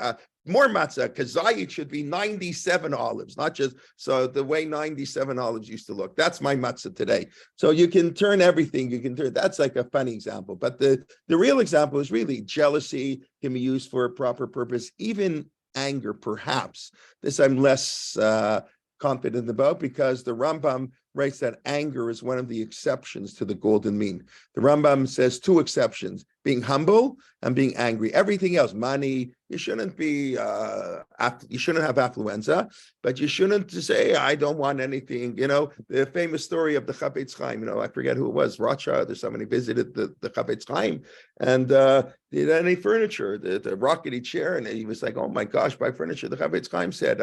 more matzah. Kazayit should be 97 olives, not just so the way 97 olives used to look. That's my matzah today. So you can turn everything. That's like a funny example. But the real example is really jealousy can be used for a proper purpose, even anger, perhaps. This I'm less confident about because the Rambam writes that anger is one of the exceptions to the golden mean. The Rambam says two exceptions: being humble and being angry. Everything else, money, you shouldn't be, you shouldn't have affluenza, but you shouldn't say, I don't want anything. The famous story of the Chafetz Chaim, I forget who it was, Rothschild or somebody visited the Chafetz Chaim and did any furniture, the rockety chair, and he was like, oh my gosh, buy furniture. The Chafetz Chaim said,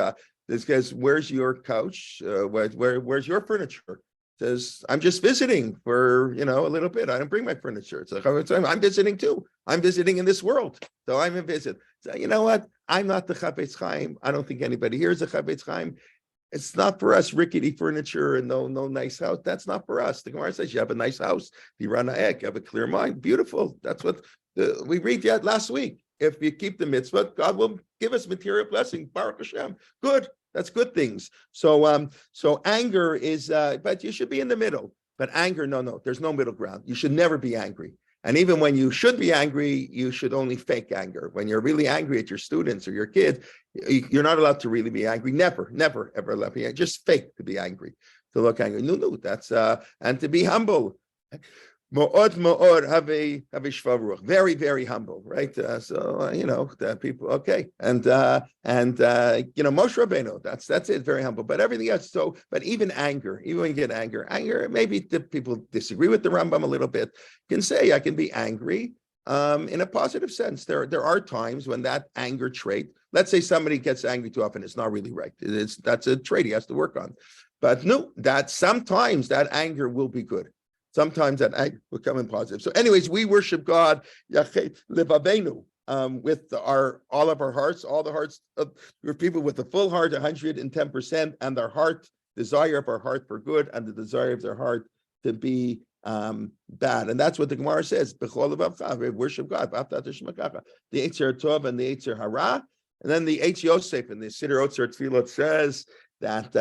this guy's, where's your couch? Where's your furniture? Says, I'm just visiting for, a little bit. I don't bring my furniture. It's like, I'm visiting too. I'm visiting in this world. So I'm in visit. So you know what? I'm not the Chafetz Chaim. I don't think anybody here is a Chafetz Chaim. It's not for us, rickety furniture and no nice house. That's not for us. The Gemara says you have a nice house, you run a egg, you have a clear mind. Beautiful. That's what we read yet last week. If you keep the mitzvah, God will give us material blessing. Baruch Hashem. Good. That's good things. So anger is, but you should be in the middle. But anger, no, there's no middle ground. You should never be angry. And even when you should be angry, you should only fake anger. When you're really angry at your students or your kids, you're not allowed to really be angry. Never, ever allowed to be angry. Just fake to be angry, to look angry. No, that's, and to be humble. Mo'od have a shvav, very, very humble, right? The people, okay, and Moshe Rabbeinu, that's it, very humble. But everything else, but even anger, even when you get anger, maybe the people disagree with the Rambam a little bit, can say I can be angry in a positive sense. There are times when that anger trait, let's say somebody gets angry too often, it's not really right. That's a trait he has to work on. But no, that sometimes that anger will be good. Sometimes that anger will come in positive. So anyways, we worship God with all of our hearts, all the hearts of people with the full heart, 110%, and their heart, desire of our heart for good, and the desire of their heart to be bad. And that's what the Gemara says. We worship God. The Eitzer Tov and the Eitzer Hara. And then the Eitz Yosef and the Siddur Otzer Tefillot says that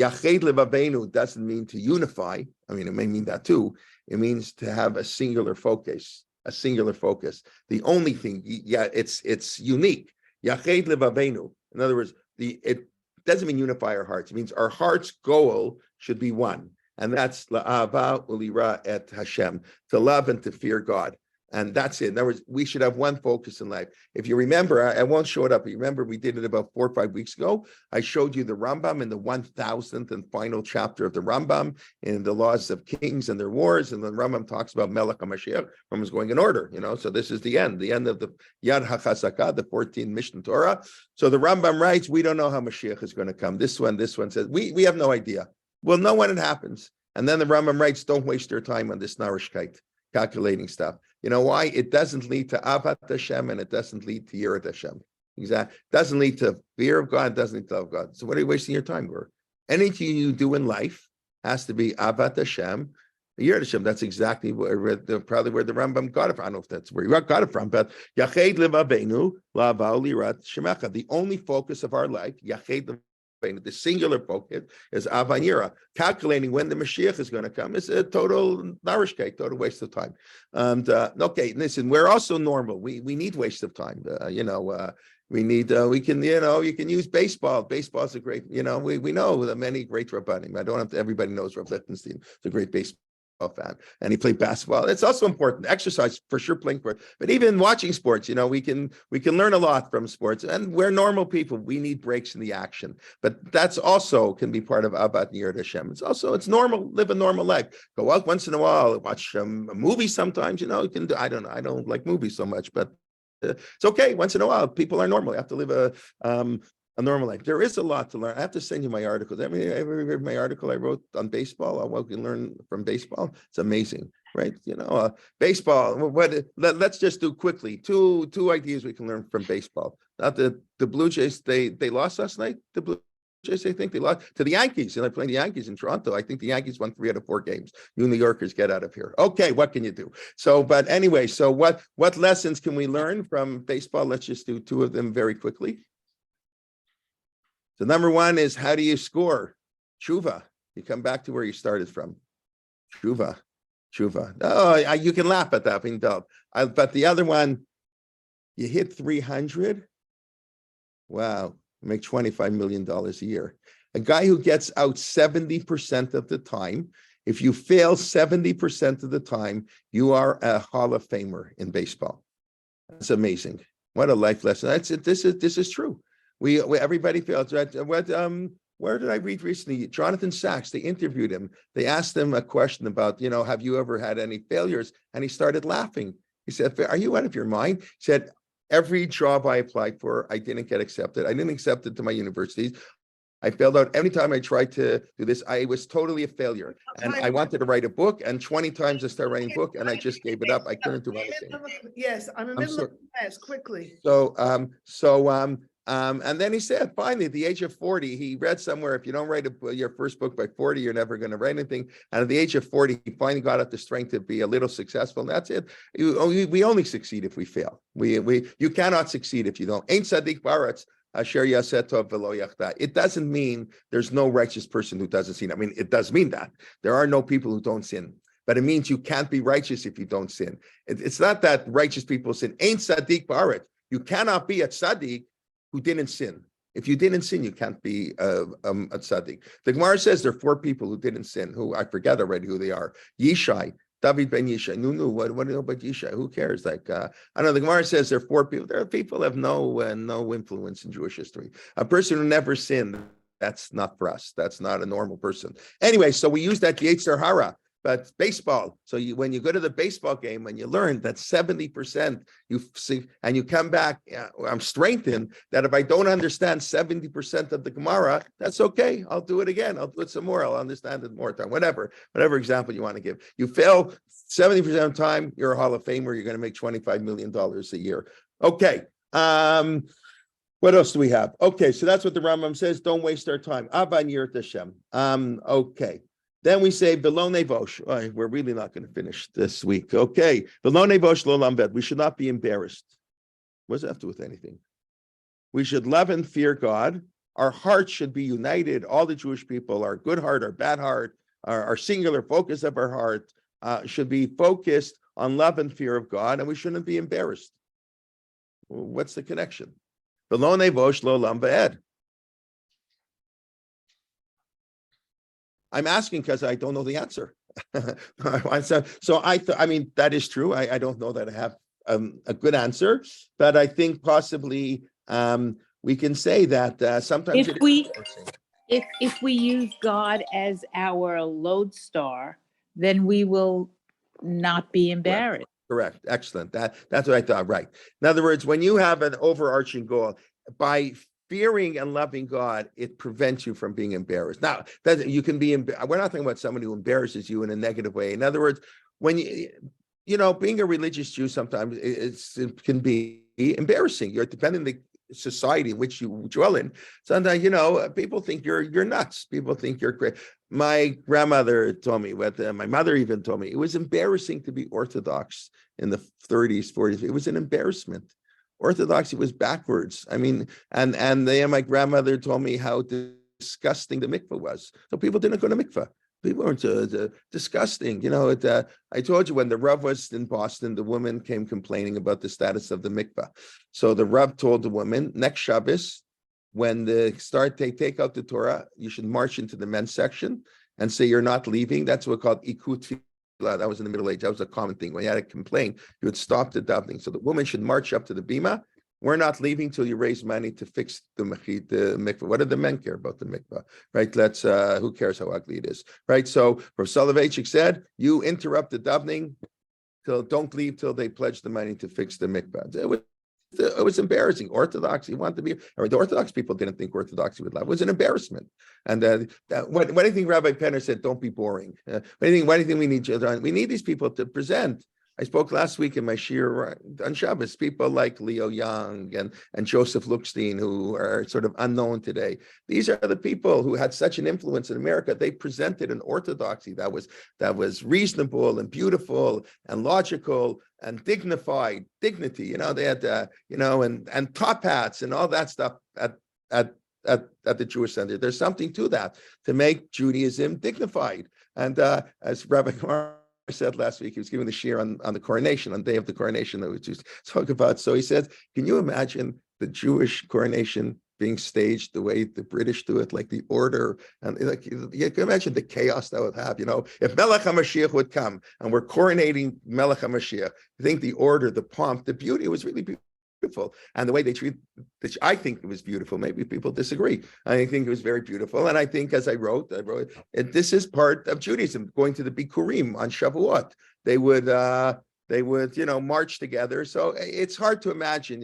Yached Levavenu doesn't mean to unify. I mean, it may mean that too. It means to have a singular focus. The only thing, it's unique. Yached Levavenu. In other words, it doesn't mean unify our hearts. It means our heart's goal should be one. And that's la'ava ulira et Hashem, to love and to fear God. And that's it. In other words, we should have one focus in life. If you remember, I won't show it up. You remember we did it about 4 or 5 weeks ago. I showed you the Rambam in the 1000th and final chapter of the Rambam in the laws of kings and their wars. And then Rambam talks about Melech HaMashiach. Rambam's going in order, So this is the end of the Yad HaChazakah, the 14th Mishnah Torah. So the Rambam writes, we don't know how Mashiach is going to come. This one says, we have no idea. We'll know when it happens. And then the Rambam writes, don't waste your time on this narishkeit, calculating stuff. You know why? It doesn't lead to Avat Hashem and it doesn't lead to Yirat Hashem. Exactly. It doesn't lead to fear of God, it doesn't lead to love of God. So what are you wasting your time for? Anything you do in life has to be Avat Hashem, Yirat Hashem. That's exactly probably where the Rambam got it from. I don't know if that's where you got it from, but Yached Levavenu, La'avau Lirat Shemecha. The only focus of our life, Yached, the singular focus is Avanira. Calculating when the Mashiach is going to come is a total narishkeit, total waste of time. And okay, listen, we're also normal. We need waste of time. We need, we can, you can use baseball. Baseball's a great, we know that many great Rabbanim. I don't have to, everybody knows Rav Lichtenstein is a great baseball fan, and he played basketball. It's also important. Exercise for sure, playing sport, but even watching sports, we can learn a lot from sports. And we're normal people. We need breaks in the action, but that's also can be part of Abad Nir Hashem. It's normal. Live a normal life. Go out once in a while. Watch a movie sometimes. You can do. I don't like movies so much, but it's okay. Once in a while, people are normal. You have to live a normal life. There is a lot to learn. I have to send you my articles. Ever read my article I wrote on baseball, on what we can learn from baseball? It's amazing, right? Baseball. Let's just do quickly two ideas we can learn from baseball. Not the Blue Jays. They lost last night. The Blue Jays, I think they lost to the Yankees, and they're playing the Yankees in Toronto. I think the Yankees won 3 out of 4 games. You New Yorkers, get out of here. Okay, what can you do? But anyway, what lessons can we learn from baseball? Let's just do 2 of them very quickly. So number 1 is, how do you score? Tshuva. You come back to where you started from. Tshuva. Oh, you can laugh at that, being dumb. But the other one, you hit 300. Wow, make $25 million a year. A guy who gets out 70% of the time. If you fail 70% of the time, you are a Hall of Famer in baseball. That's amazing. What a life lesson. This is true. We everybody fails. Where did I read recently? Jonathan Sachs, they interviewed him. They asked him a question about, have you ever had any failures? And he started laughing. He said, are you out of your mind? He said, every job I applied for, I didn't get accepted. I didn't accept it to my universities. I failed out. Every time I tried to do this, I was totally a failure. And I wanted to write a book, and 20 times I started writing a book, and I just gave it up. I couldn't do anything. Yes, I'm in the middle of class, quickly. And then he said, finally, at the age of 40, he read somewhere, if you don't write your first book by 40, you're never going to write anything. And at the age of 40, he finally got up the strength to be a little successful. And that's it. We only succeed if we fail. You cannot succeed if you don't. Ein tzaddik ba'aretz asher yaseh tov v'lo yachta. It doesn't mean there's no righteous person who doesn't sin. I mean, it does mean that. There are no people who don't sin. But it means you can't be righteous if you don't sin. It's not that righteous people sin. Ein tzaddik ba'aretz. You cannot be a tzaddik who didn't sin. If you didn't sin, you can't be a tzaddik. The Gemara says there are 4 people who didn't sin, who I forget already who they are. Yishai, David ben Yishai. No, what do you know about Yishai? Who cares? I know the Gemara says there are 4 people. There are people who have no influence in Jewish history. A person who never sinned, that's not for us. That's not a normal person. Anyway, so we use that Yetzer Hara. But baseball, so when you go to the baseball game and you learn that 70% you see, and you come back, I'm strengthened that if I don't understand 70% of the Gemara, that's okay. I'll do it again. I'll do it some more. I'll understand it more time. Whatever example you want to give. You fail 70% of the time, you're a Hall of Famer. You're going to make $25 million a year. Okay. What else do we have? Okay, so that's what the Rambam says. Don't waste our time. Abba Yirat Hashem. Okay. Then we say, V'lo nevosh. We're really not going to finish this week. Okay. V'lo nevosh lo lambed. We should not be embarrassed. What does that have to do with anything? We should love and fear God. Our hearts should be united. All the Jewish people, our good heart, our bad heart, our singular focus of our heart should be focused on love and fear of God, and we shouldn't be embarrassed. What's the connection? V'lo nevosh lo lambed. I'm asking because I don't know the answer. I mean, that is true. I don't know that I have a good answer, but I think possibly we can say that sometimes if we use God as our lodestar, then we will not be embarrassed. Correct. Excellent. That's what I thought. Right. In other words, when you have an overarching goal, by fearing and loving God, it prevents you from being embarrassed. Now, that you can be, we're not talking about somebody who embarrasses you in a negative way. In other words, when being a religious Jew sometimes it can be embarrassing. You're depending on the society in which you dwell in. Sometimes, people think you're nuts. People think you're crazy. My grandmother told me, my mother even told me, it was embarrassing to be Orthodox in the 30s, 40s. It was an embarrassment. Orthodoxy was backwards. I mean, and my grandmother told me how disgusting the mikveh was. So people didn't go to mikveh. People are disgusting. I told you when the Rav was in Boston, the woman came complaining about the status of the mikvah. So the Rav told the woman, next Shabbos, when they take out the Torah, you should march into the men's section and say you're not leaving. That's what called ikut tefillah. That was in the Middle Age. That was a common thing. When you had a complaint, you would stop the davening. So the woman should march up to the bima. We're not leaving till you raise money to fix the mikvah. What do the men care about the mikvah, right? Who cares how ugly it is, right? So Rav Soloveitchik said, you interrupt the davening, don't leave till they pledge the money to fix the mikvah. It was embarrassing. Orthodoxy wanted to be, the Orthodox people didn't think Orthodoxy would love. It was an embarrassment. And what do you think Rabbi Penner said? Don't be boring. What do you think we need children? We need these people to present. I spoke last week in my shir on Shabbos, people like Leo Young and Joseph Lookstein, who are sort of unknown today. These are the people who had such an influence in America. They presented an orthodoxy that was reasonable and beautiful and logical and dignity. They had and top hats and all that stuff at the Jewish Center. There's something to that, to make Judaism dignified. And as Rabbi Kumar said last week, he was giving the shir on the coronation, on the day of the coronation that we just spoke about. So he said, can you imagine the Jewish coronation being staged the way the British do it, like the order, and like you can imagine the chaos that would have, if Melech HaMashiach would come and we're coronating Melech HaMashiach, I think the order, the pomp, the beauty was really beautiful. And the way they treat, I think it was beautiful. Maybe people disagree. I think it was very beautiful. And I think, as I wrote, this is part of Judaism, going to the Bikurim on Shavuot. They would, march together. So it's hard to imagine,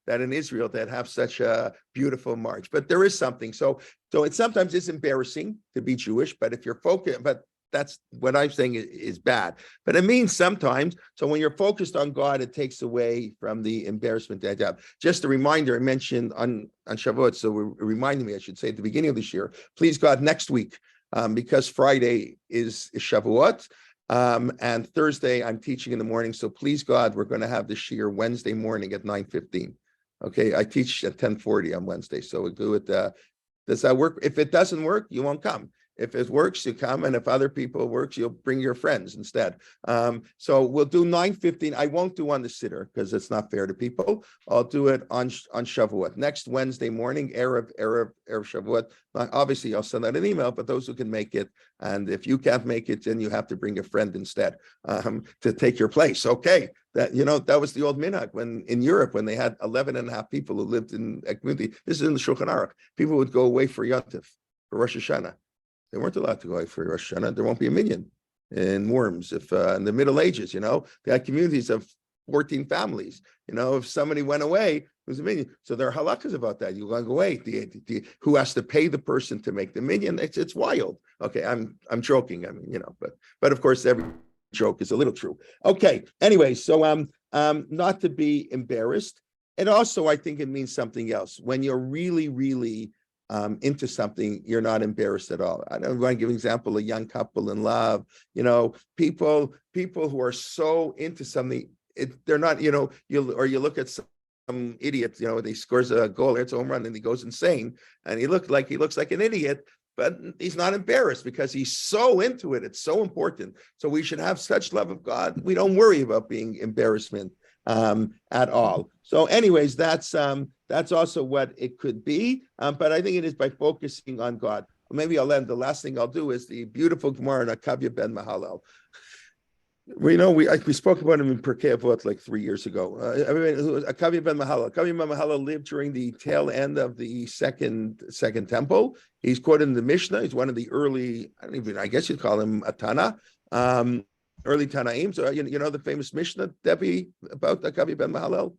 that in Israel they'd have such a beautiful march. But there is something. So it sometimes is embarrassing to be Jewish, but if you're focused, but that's what I'm saying is bad. But it means sometimes, so when you're focused on God, it takes away from the embarrassment that you have. Just a reminder, I mentioned on Shavuot, so reminding me, I should say, at the beginning of this year, please God, next week, because Friday is Shavuot, and Thursday I'm teaching in the morning, so please God, we're going to have the shir Wednesday morning at 9:15. Okay, I teach at 10:40 on Wednesday, so we'll do it. Does that work? If it doesn't work, you won't come. If it works, you come, and if other people works, you'll bring your friends instead. So we'll do 9:15. I won't do on the Siddur because it's not fair to people. I'll do it on Shavuot. Next Wednesday morning, Erev Shavuot. Obviously, I'll send out an email, but those who can make it, and if you can't make it, then you have to bring a friend instead to take your place. Okay. That was the old minhag when in Europe, when they had 11 and a half people who lived in a community. This is in the Shulchan Aruch. People would go away for Yontif, for Rosh Hashanah. They weren't allowed to go away for Rosh Hashanah. There won't be a minyan in Worms. If in the Middle Ages, they had communities of 14 families. If somebody went away, it was a minyan. So there are halakhas about that. You want to go away. Who has to pay the person to make the minyan? It's wild. Okay, I'm joking. But of course every joke is a little true. Okay. Anyway, so not to be embarrassed. And also, I think it means something else. When you're really, really into something, you're not embarrassed at all. I don't want to give an example, a young couple in love, people who are so into something, they're not, you look at some idiot, he scores a goal, it's a home run, and he goes insane, and he looks like an idiot, but he's not embarrassed because he's so into it. It's so important. So we should have such love of God. We don't worry about being embarrassment at all. So anyways, that's also what it could be. But I think it is by focusing on God. Maybe I'll end. The last thing I'll do is the beautiful Gemara in Akavya ben Mahalel. We spoke about him in Pirkei Avot like 3 years ago. Akavya ben Mahalel. Akavya ben Mahalel lived during the tail end of the second temple. He's quoted in the Mishnah. He's one of the early, I guess you'd call him a Tana, early Tanaim. So the famous Mishnah, Debbie, about Akavya ben Mahalel.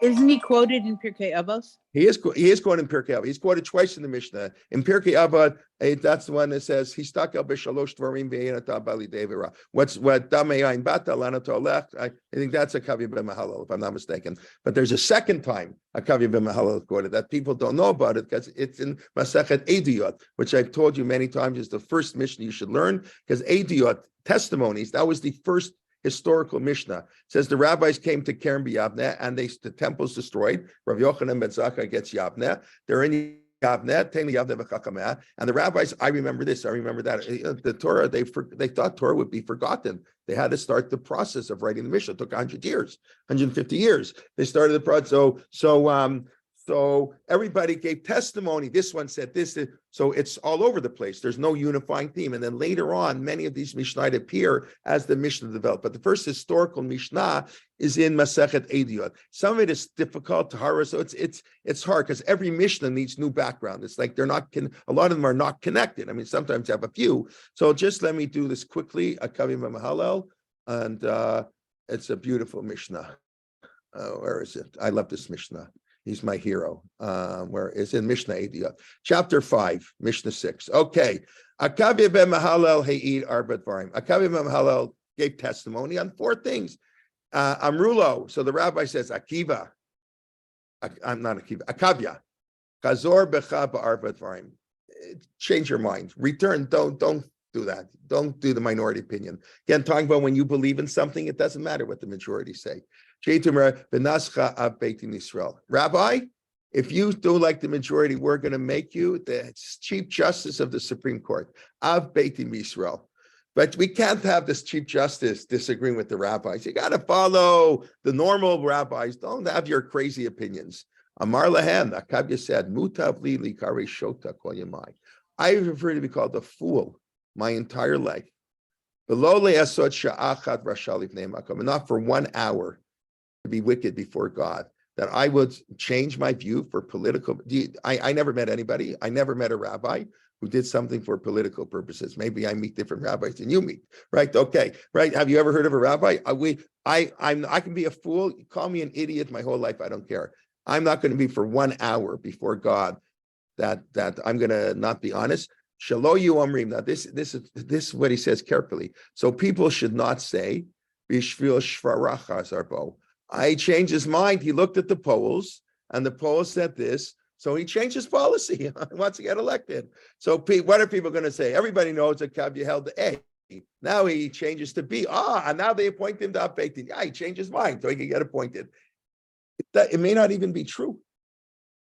Isn't he quoted in Pirkei Avos? He is quoted in Pirkei Avot. He's quoted twice in the Mishnah. In Pirkei Avot, that's the one that says, "Histakel b'shalosh dvarim ve'enata bali devera." What dameyain bata lana tolech. I think that's Akavya ben Mahalel, if I'm not mistaken. But there's a second time Akavya ben Mahalel quoted that people don't know about it because it's in Masechet Ediyot, which I've told you many times is the first Mishnah you should learn, because Ediyot, testimonies, that was the first historical Mishnah. It says the rabbis came to Kerem b'Yavneh and the temple's destroyed. Rav Yochanan ben Zakkai gets Yavneh. They're in And the rabbis, I remember this, I remember that. The Torah, they thought Torah would be forgotten. They had to start the process of writing the Mishnah. It took 100 years, 150 years. They started the process. So everybody gave testimony. This one said this. So it's all over the place. There's no unifying theme. And then later on, many of these Mishnah appear as the Mishnah developed. But the first historical Mishnah is in Masechet Ediyot. Some of it is difficult to hara, so it's hard because every Mishnah needs new background. It's like they're not a lot of them are not connected. I mean, sometimes you have a few. So just let me do this quickly. Akavim Mahalel, and it's a beautiful Mishnah. Where is it? I love this Mishnah. He's my hero. Where it's in Mishnah Ediyot, chapter 5, Mishnah 6. Okay. Akavia ben Mahalel He'id Arba Dvarim. Akavia ben Mahalel gave testimony on 4 things. Amrulo. So the rabbi says, Akiva. I'm not Akiva. Akavia. Chazor becha ba'arba dvarim. Change your mind. Return. Don't do that. Don't do the minority opinion. Again, talking about when you believe in something, it doesn't matter what the majority say. Rabbi, if you do like the majority, we're going to make you the Chief Justice of the Supreme Court. Av Beitim Yisrael. But we can't have this Chief Justice disagreeing with the rabbis. You got to follow the normal rabbis. Don't have your crazy opinions. Amar Lahem, Akavya said, Mutav li likari shota kol yamai. I prefer to be called a fool my entire life. Not for 1 hour to be wicked before God, that I would change my view for political. I never met anybody. I never met a rabbi who did something for political purposes. Maybe I meet different rabbis than you meet, right? Okay, right. Have you ever heard of a rabbi? I can be a fool. Call me an idiot my whole life. I don't care. I'm not going to be for 1 hour before God that I'm going to not be honest. Shalo yu omrim. Now this is what he says carefully. So people should not say bishvil shvarach zarbo. I changed his mind. He looked at the polls, and the polls said this. So he changed his policy. He wants to get elected. So what are people going to say? Everybody knows that Kavya held A. Now he changes to B. And now they appoint him to Up-18. Yeah, he changed his mind so he can get appointed. It may not even be true.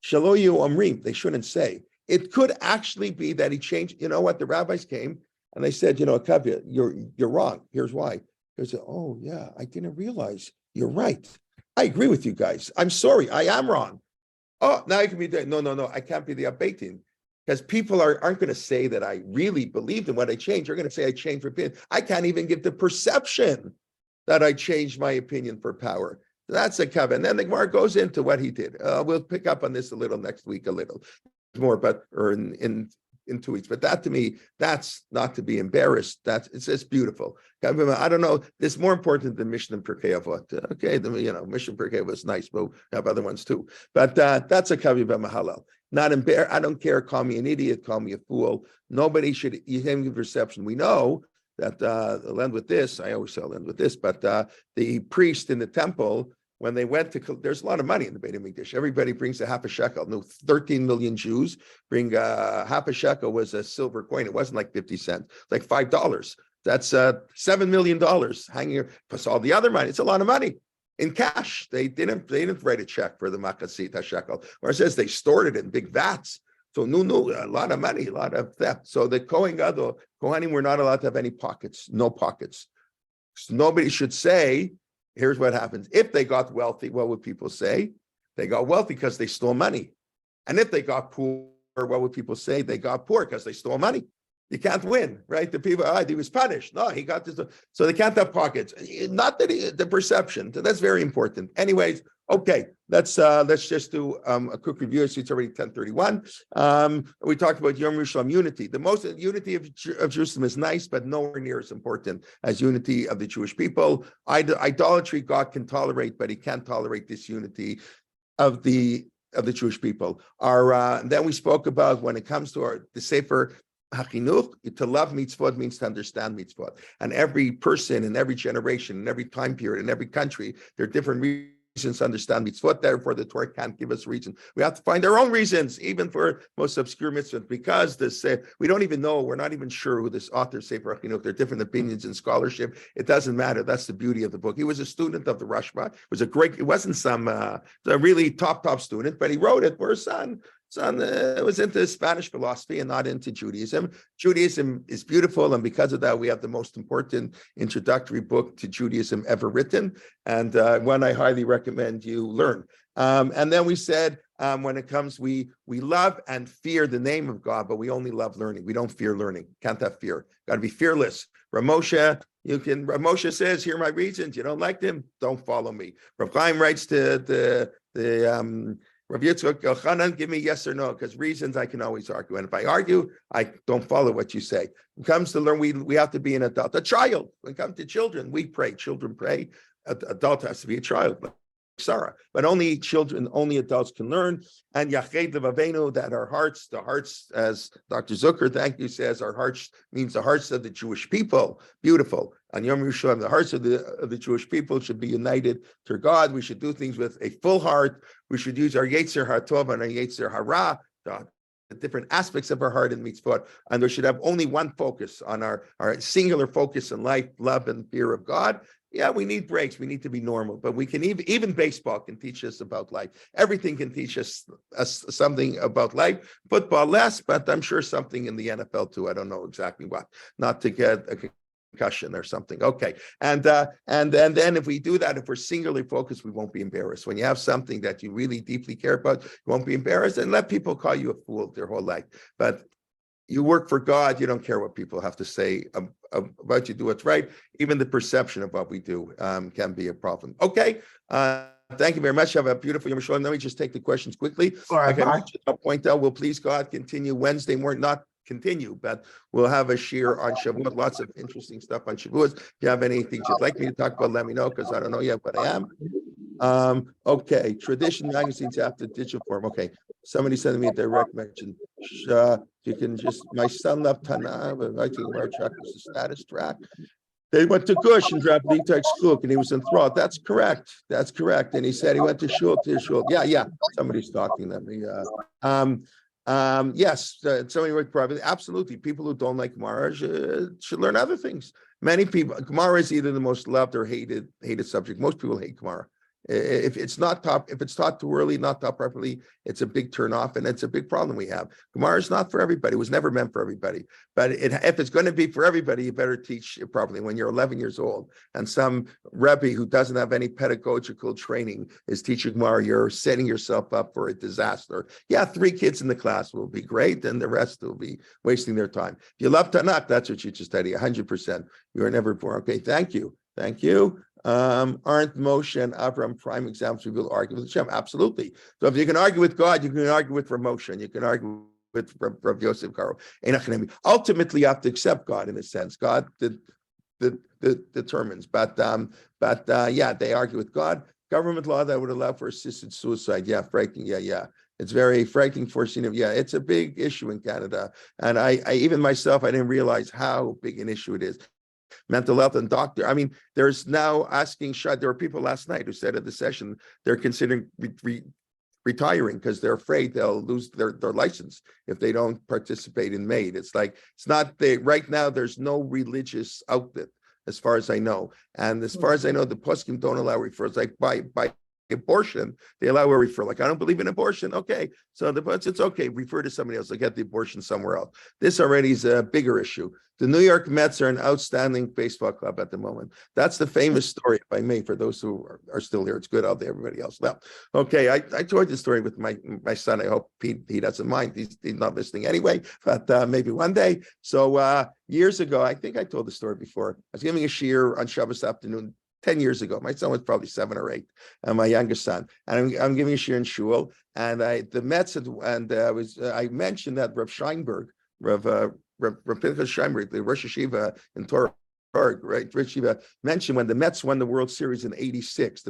Shalo yu omrim. They shouldn't say. It could actually be that he changed. You know what? The rabbis came and they said, Kavya, you're wrong. Here's why. They said, oh yeah, I didn't realize. You're right. I agree with you guys. I'm sorry. I am wrong. Oh, now you can be there. No. I can't be the Up-18 because people aren't going to say that I really believed in what I changed. They're going to say I changed for opinion. I can't even give the perception that I changed my opinion for power. That's a covenant. And then the Gemara goes into what he did. We'll pick up on this a little next week, a little more, or in 2 weeks. But that to me, that's not to be embarrassed. It's just beautiful. I don't know. It's more important than Mishnah and Pirkei Avot. Okay, Mishnah and Pirkei Avot is nice, but we have other ones too. But that's a Kavya b'Mahalel. Not embarrassed. I don't care. Call me an idiot. Call me a fool. Nobody should. You have a perception. We know that. I'll end with this. I always say I'll end with this. But the priest in the temple, when they went to, there's a lot of money in the Beit HaMikdash. Everybody brings a half a shekel. No, 13 million Jews bring half a shekel was a silver coin. It wasn't like 50 cents, like $5. That's $7 million hanging here, plus all the other money. It's a lot of money in cash. They didn't write a check for the makasit shekel, or it says they stored it in big vats. So a lot of money, a lot of theft. So the Kohanim were not allowed to have any pockets, no pockets. So nobody should say, here's what happens. If they got wealthy, what would people say? They got wealthy because they stole money. And if they got poor, what would people say? They got poor because they stole money. You can't win, right? The people, he was punished. No, he got this. So they can't have pockets. Not that the perception. That's very important. Anyways, okay, let's just do a quick review. So it's already 10:31. We talked about Yom Yerushalayim unity. The most unity of Jerusalem is nice, but nowhere near as important as unity of the Jewish people. Idolatry God can tolerate, but he can't tolerate this unity of the Jewish people. Then we spoke about when it comes to the Sefer Hachinuch, to love mitzvot means to understand mitzvot. And every person in every generation, in every time period, in every country, there are different reasons to understand mitzvot. Therefore, the Torah can't give us reason. We have to find our own reasons, even for most obscure mitzvot, because we don't even know, we're not even sure who this author of Sefer Hachinuch. There are different opinions in scholarship. It doesn't matter. That's the beauty of the book. He was a student of the Rashba. It wasn't some a really top student, but he wrote it for his son. son was into Spanish philosophy and not into Judaism. Judaism is beautiful, and because of that, we have the most important introductory book to Judaism ever written, and one I highly recommend you learn. And then we said, when it comes, we love and fear the name of God, but we only love learning. We don't fear learning. Can't have fear. Got to be fearless. Ramosha says, here are my reasons. You don't like them, don't follow me. Rav Chaim writes to the Rav Yitzchak Elchanan, give me yes or no, because reasons I can always argue. And if I argue, I don't follow what you say. When it comes to learn, we have to be an adult. A child. When it comes to children, we pray. Children pray. Adult has to be a child. Sarah, but only children, only adults can learn. And Yached Levavenu, that our hearts, the hearts, as Dr. Zucker, thank you, says, our hearts means the hearts of the Jewish people. Beautiful. On Yom Yerushalayim, the hearts of the Jewish people should be united to God. We should do things with a full heart. We should use our Yetzer HaTov and our Yetzer Hara, the different aspects of our heart and mitzvot, and we should have only one focus on our singular focus in life, love and fear of God. Yeah, we need breaks. We need to be normal, but we can even baseball can teach us about life. Everything can teach us something about life. Football less, but I'm sure something in the NFL too. I don't know exactly what. Not to get a concussion or something. Okay, and then if we do that, if we're singularly focused, we won't be embarrassed. When you have something that you really deeply care about, you won't be embarrassed, and let people call you a fool their whole life. But you work for God, you don't care what people have to say about you. Do what's right. Even the perception of what we do can be a problem. Okay. Thank you very much. Have a beautiful Yom Shalom. Let me just take the questions quickly. All right, okay, I'll point out, we'll please God continue Wednesday morning, not continue, but we'll have a shir on Shavuot, lots of interesting stuff on Shavuot. If you have anything you'd like me to talk about, let me know, because I don't know yet what I am. Okay, tradition magazines after digital form. Okay, somebody sent me a direct mention. You can just, my son left Tana, writing our track was a status track. They went to Gush and dropped the text Kluk, and he was enthralled. That's correct. That's correct. And he said he went to shul. Yeah. Somebody's talking to me. Yes, somebody worked privately. Absolutely. People who don't like Gemara should learn other things. Many people, Gemara is either the most loved or hated subject. Most people hate Gemara. If it's taught too early, not taught properly, it's a big turnoff, and it's a big problem we have. Gemara is not for everybody. It was never meant for everybody. But if it's going to be for everybody, you better teach it properly. When you're 11 years old and some Rebbe who doesn't have any pedagogical training is teaching Gemara, you're setting yourself up for a disaster. Yeah, 3 kids in the class will be great, and the rest will be wasting their time. If you love Tanakh, that's what you should study, 100%. You are never born. Okay, thank you. Aren't Moshe and Avram prime examples? We will argue with Hashem. Absolutely. So if you can argue with God, you can argue with Moshe, and you can argue with Rav Yosef Karo. Ultimately, you have to accept God in a sense. God determines. But yeah, they argue with God. Government law that would allow for assisted suicide. Yeah, frightening. Yeah. It's very frightening for yeah, it's a big issue in Canada. And I even myself, I didn't realize how big an issue it is. Mental health and doctor. I mean, there's now asking. There were people last night who said at the session they're considering retiring because they're afraid they'll lose their license if they don't participate in MAID. It's like right now. There's no religious outlet, as far as I know, and as far as I know, the poskim don't allow referrals. Like by abortion, they allow a referral. Like, I don't believe in abortion. Okay, so it's okay. Refer to somebody else. Like, get the abortion somewhere else. This already is a bigger issue. The New York Mets are an outstanding baseball club at the moment. That's the famous story, if I may, for those who are still here. It's good out there. Everybody else left. Okay, I told the story with my son. I hope he doesn't mind. He's not listening anyway, but maybe one day. So years ago, I think I told the story before. I was giving a shiur on Shabbos afternoon 10 years ago. My son was probably 7 or 8, and my youngest son. And I'm giving a shiur in shul, and the Mets I mentioned that Rav Scheinberg, Rav Pinchas Scheinberg, the Rosh Yeshiva in Torah, right? Rosh Yeshiva mentioned when the Mets won the World Series in '86.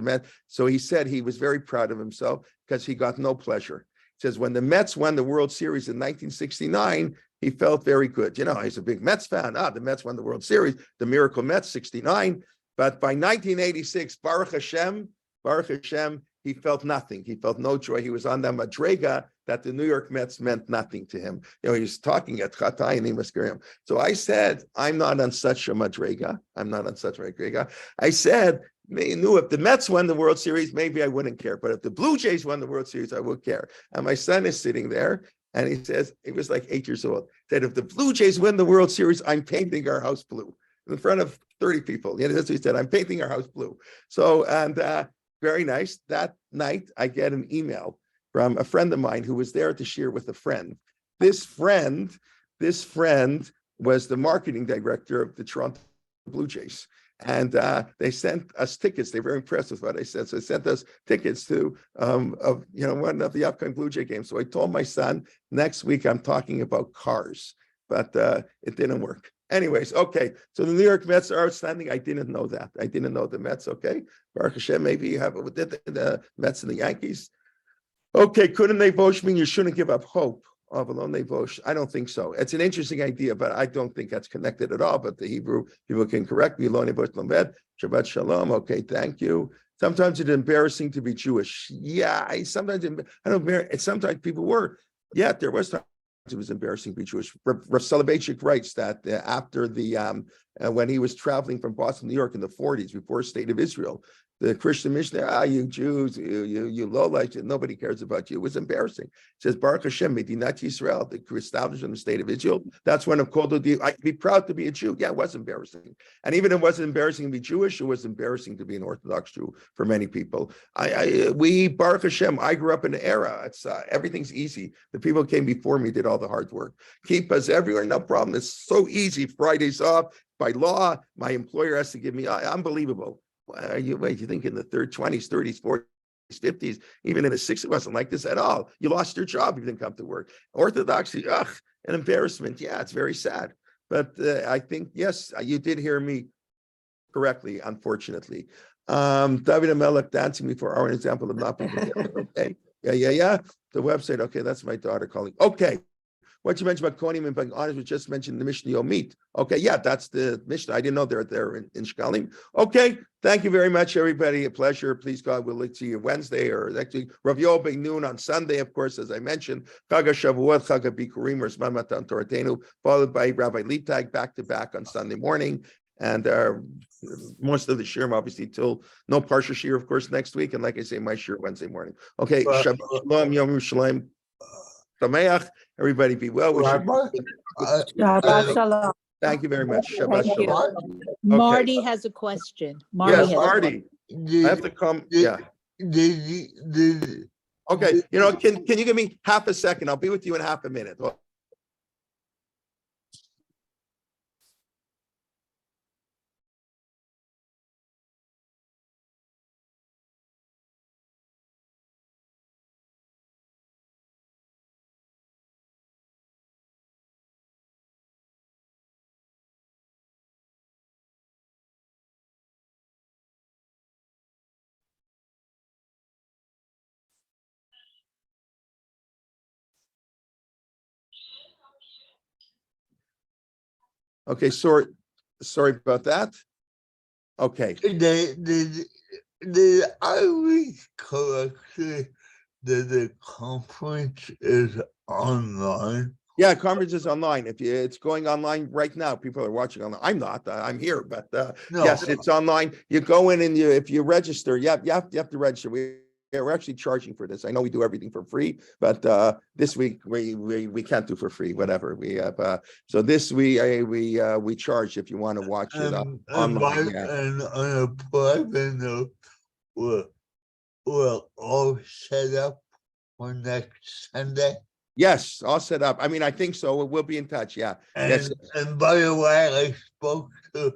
So he said he was very proud of himself because he got no pleasure. He says when the Mets won the World Series in 1969, he felt very good. You know, he's a big Mets fan. The Mets won the World Series, the Miracle Mets, '69. But by 1986, Baruch Hashem, he felt nothing. He felt no joy. He was on the madrega that the New York Mets meant nothing to him. He was talking at Chatai and he was him. So I said, I'm not on such a madrega. I'm not on such a madrega. I said, you knew if the Mets won the World Series, maybe I wouldn't care. But if the Blue Jays won the World Series, I would care. And my son is sitting there and he says, he was like 8 years old, said, if the Blue Jays win the World Series, I'm painting our house blue in front of 30 people. That's what he said, I'm painting our house blue. So, and very nice. That night, I get an email from a friend of mine who was there to share with a friend. This friend was the marketing director of the Toronto Blue Jays. And they sent us tickets. They were very impressed with what I said. So they sent us tickets to one of the upcoming Blue Jay games. So I told my son, next week I'm talking about cars, but it didn't work. Anyways, okay. So the New York Mets are outstanding. I didn't know that. I didn't know the Mets. Okay. Baruch Hashem, maybe you have it with the Mets and the Yankees. Okay. Couldn't they vote mean you shouldn't give up hope? I don't think so. It's an interesting idea, but I don't think that's connected at all. But the Hebrew people can correct me. Shabbat shalom. Okay, thank you. Sometimes it's embarrassing to be Jewish. Yeah, sometimes people were. Yeah, there was times it was embarrassing to be Jewish. Rav Soloveitchik writes that after the when he was traveling from Boston, New York in the 40s, before State of Israel, the Christian missionary, you Jews, you lowlights, nobody cares about you. It was embarrassing. It says, Baruch Hashem, Medinat Yisrael, the establishment of the State of Israel. That's when I'm called to I'd be proud to be a Jew. Yeah, it was embarrassing. And even if it wasn't embarrassing to be Jewish, it was embarrassing to be an Orthodox Jew for many people. We, Baruch Hashem, I grew up in an era. It's everything's easy. The people who came before me did all the hard work. Keep us everywhere, no problem. It's so easy. Fridays off. By law, my employer has to give me, unbelievable. You think in the 20s, 30s, 40s, 50s, even in the 60s, it wasn't like this at all. You lost your job, you didn't come to work. Orthodoxy, an embarrassment. Yeah, it's very sad. But I think, yes, you did hear me correctly, unfortunately. David Amelech dancing me for our example of not being okay. Yeah. The website, okay, that's my daughter calling. Okay. What you mentioned about Kohanim and being honest, we just mentioned the Mishnah Yomit. Okay, yeah, that's the Mishnah. I didn't know they're there in Shkalim. Okay, thank you very much, everybody. A pleasure. Please, God, we'll see you Wednesday or next week. Rav Yoel by noon on Sunday, of course, as I mentioned. Chag HaShavuot, Chag HaBikurim, or Zman Matan Toratenu, followed by Rabbi Leibtag back-to-back on Sunday morning. And most of the shirim, obviously, till no parsha shir, of course, next week. And like I say, my shir Wednesday morning. Okay, Shabbat Shalom, Yom Yerushalayim. Sameach. Everybody be well. Shabbat shalom. Thank you very much. Shabbat Thank you. shalom. Marty has a question. Yes, Marty. I have to come. Yeah. Okay. Can you give me half a second? I'll be with you in half a minute. Okay, sorry about that. Okay. Did I read correctly that the conference is online? Yeah, conference is online. It's going online right now. People are watching online. I'm not. I'm here, but No. yes, it's online. You go in and if you register, you have to register. We're actually charging for this. I know we do everything for free, but this week we can't do for free. Whatever we have. So this we charge if you want to watch it online. And on a private note, we're all set up for next Sunday. Yes, all set up. I mean, I think so. We'll be in touch. Yeah. Yes. And by the way, I spoke to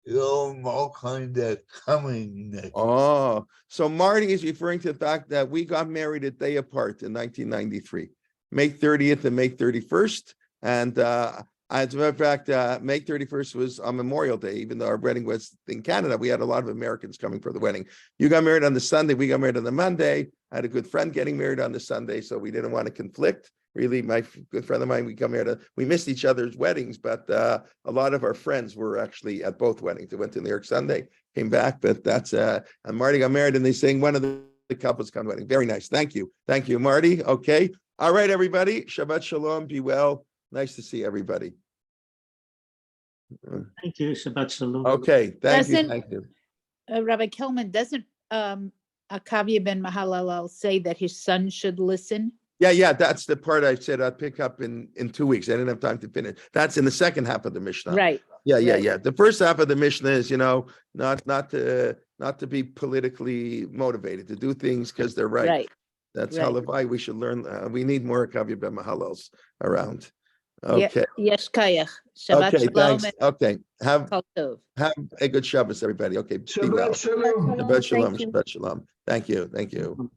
your Malcolm that coming next. Oh, so Marty is referring to the fact that we got married a day apart in 1993, May 30th and May 31st. And as a matter of fact, May 31st was on Memorial Day, even though our wedding was in Canada. We had a lot of Americans coming for the wedding. You got married on the Sunday. We got married on the Monday. I had a good friend getting married on the Sunday, so we didn't want to conflict. Really, my good friend of mine, we missed each other's weddings, but a lot of our friends were actually at both weddings. They went to New York Sunday, came back, but that's, and Marty got married and they sang one of the the couples come wedding. Very nice. Thank you. Thank you, Marty. Okay. All right, everybody. Shabbat shalom. Be well. Nice to see everybody. Thank you. Shabbat shalom. Okay. Thank you. Doesn't- Thank you. Rabbi Kelman, doesn't Akavia ben Mahalalel say that his son should listen? Yeah. That's the part I said I'd pick up in 2 weeks. I didn't have time to finish. That's in the second half of the Mishnah. Right. Yeah. right. The first half of the Mishnah is, not to be politically motivated, to do things because they're right. Right. That's right. halavai. We should learn. We need more Akavia ben Mahalals around. Yeah, Okay. Yes, Kayach. Shabbat Okay. shalom Thanks. and Okay. Have kol tov. a good Shabbos, everybody. Okay. Be well. Shabbat shalom. Shabbat shalom. Thank you. Shabbat shalom. Thank you. Thank you.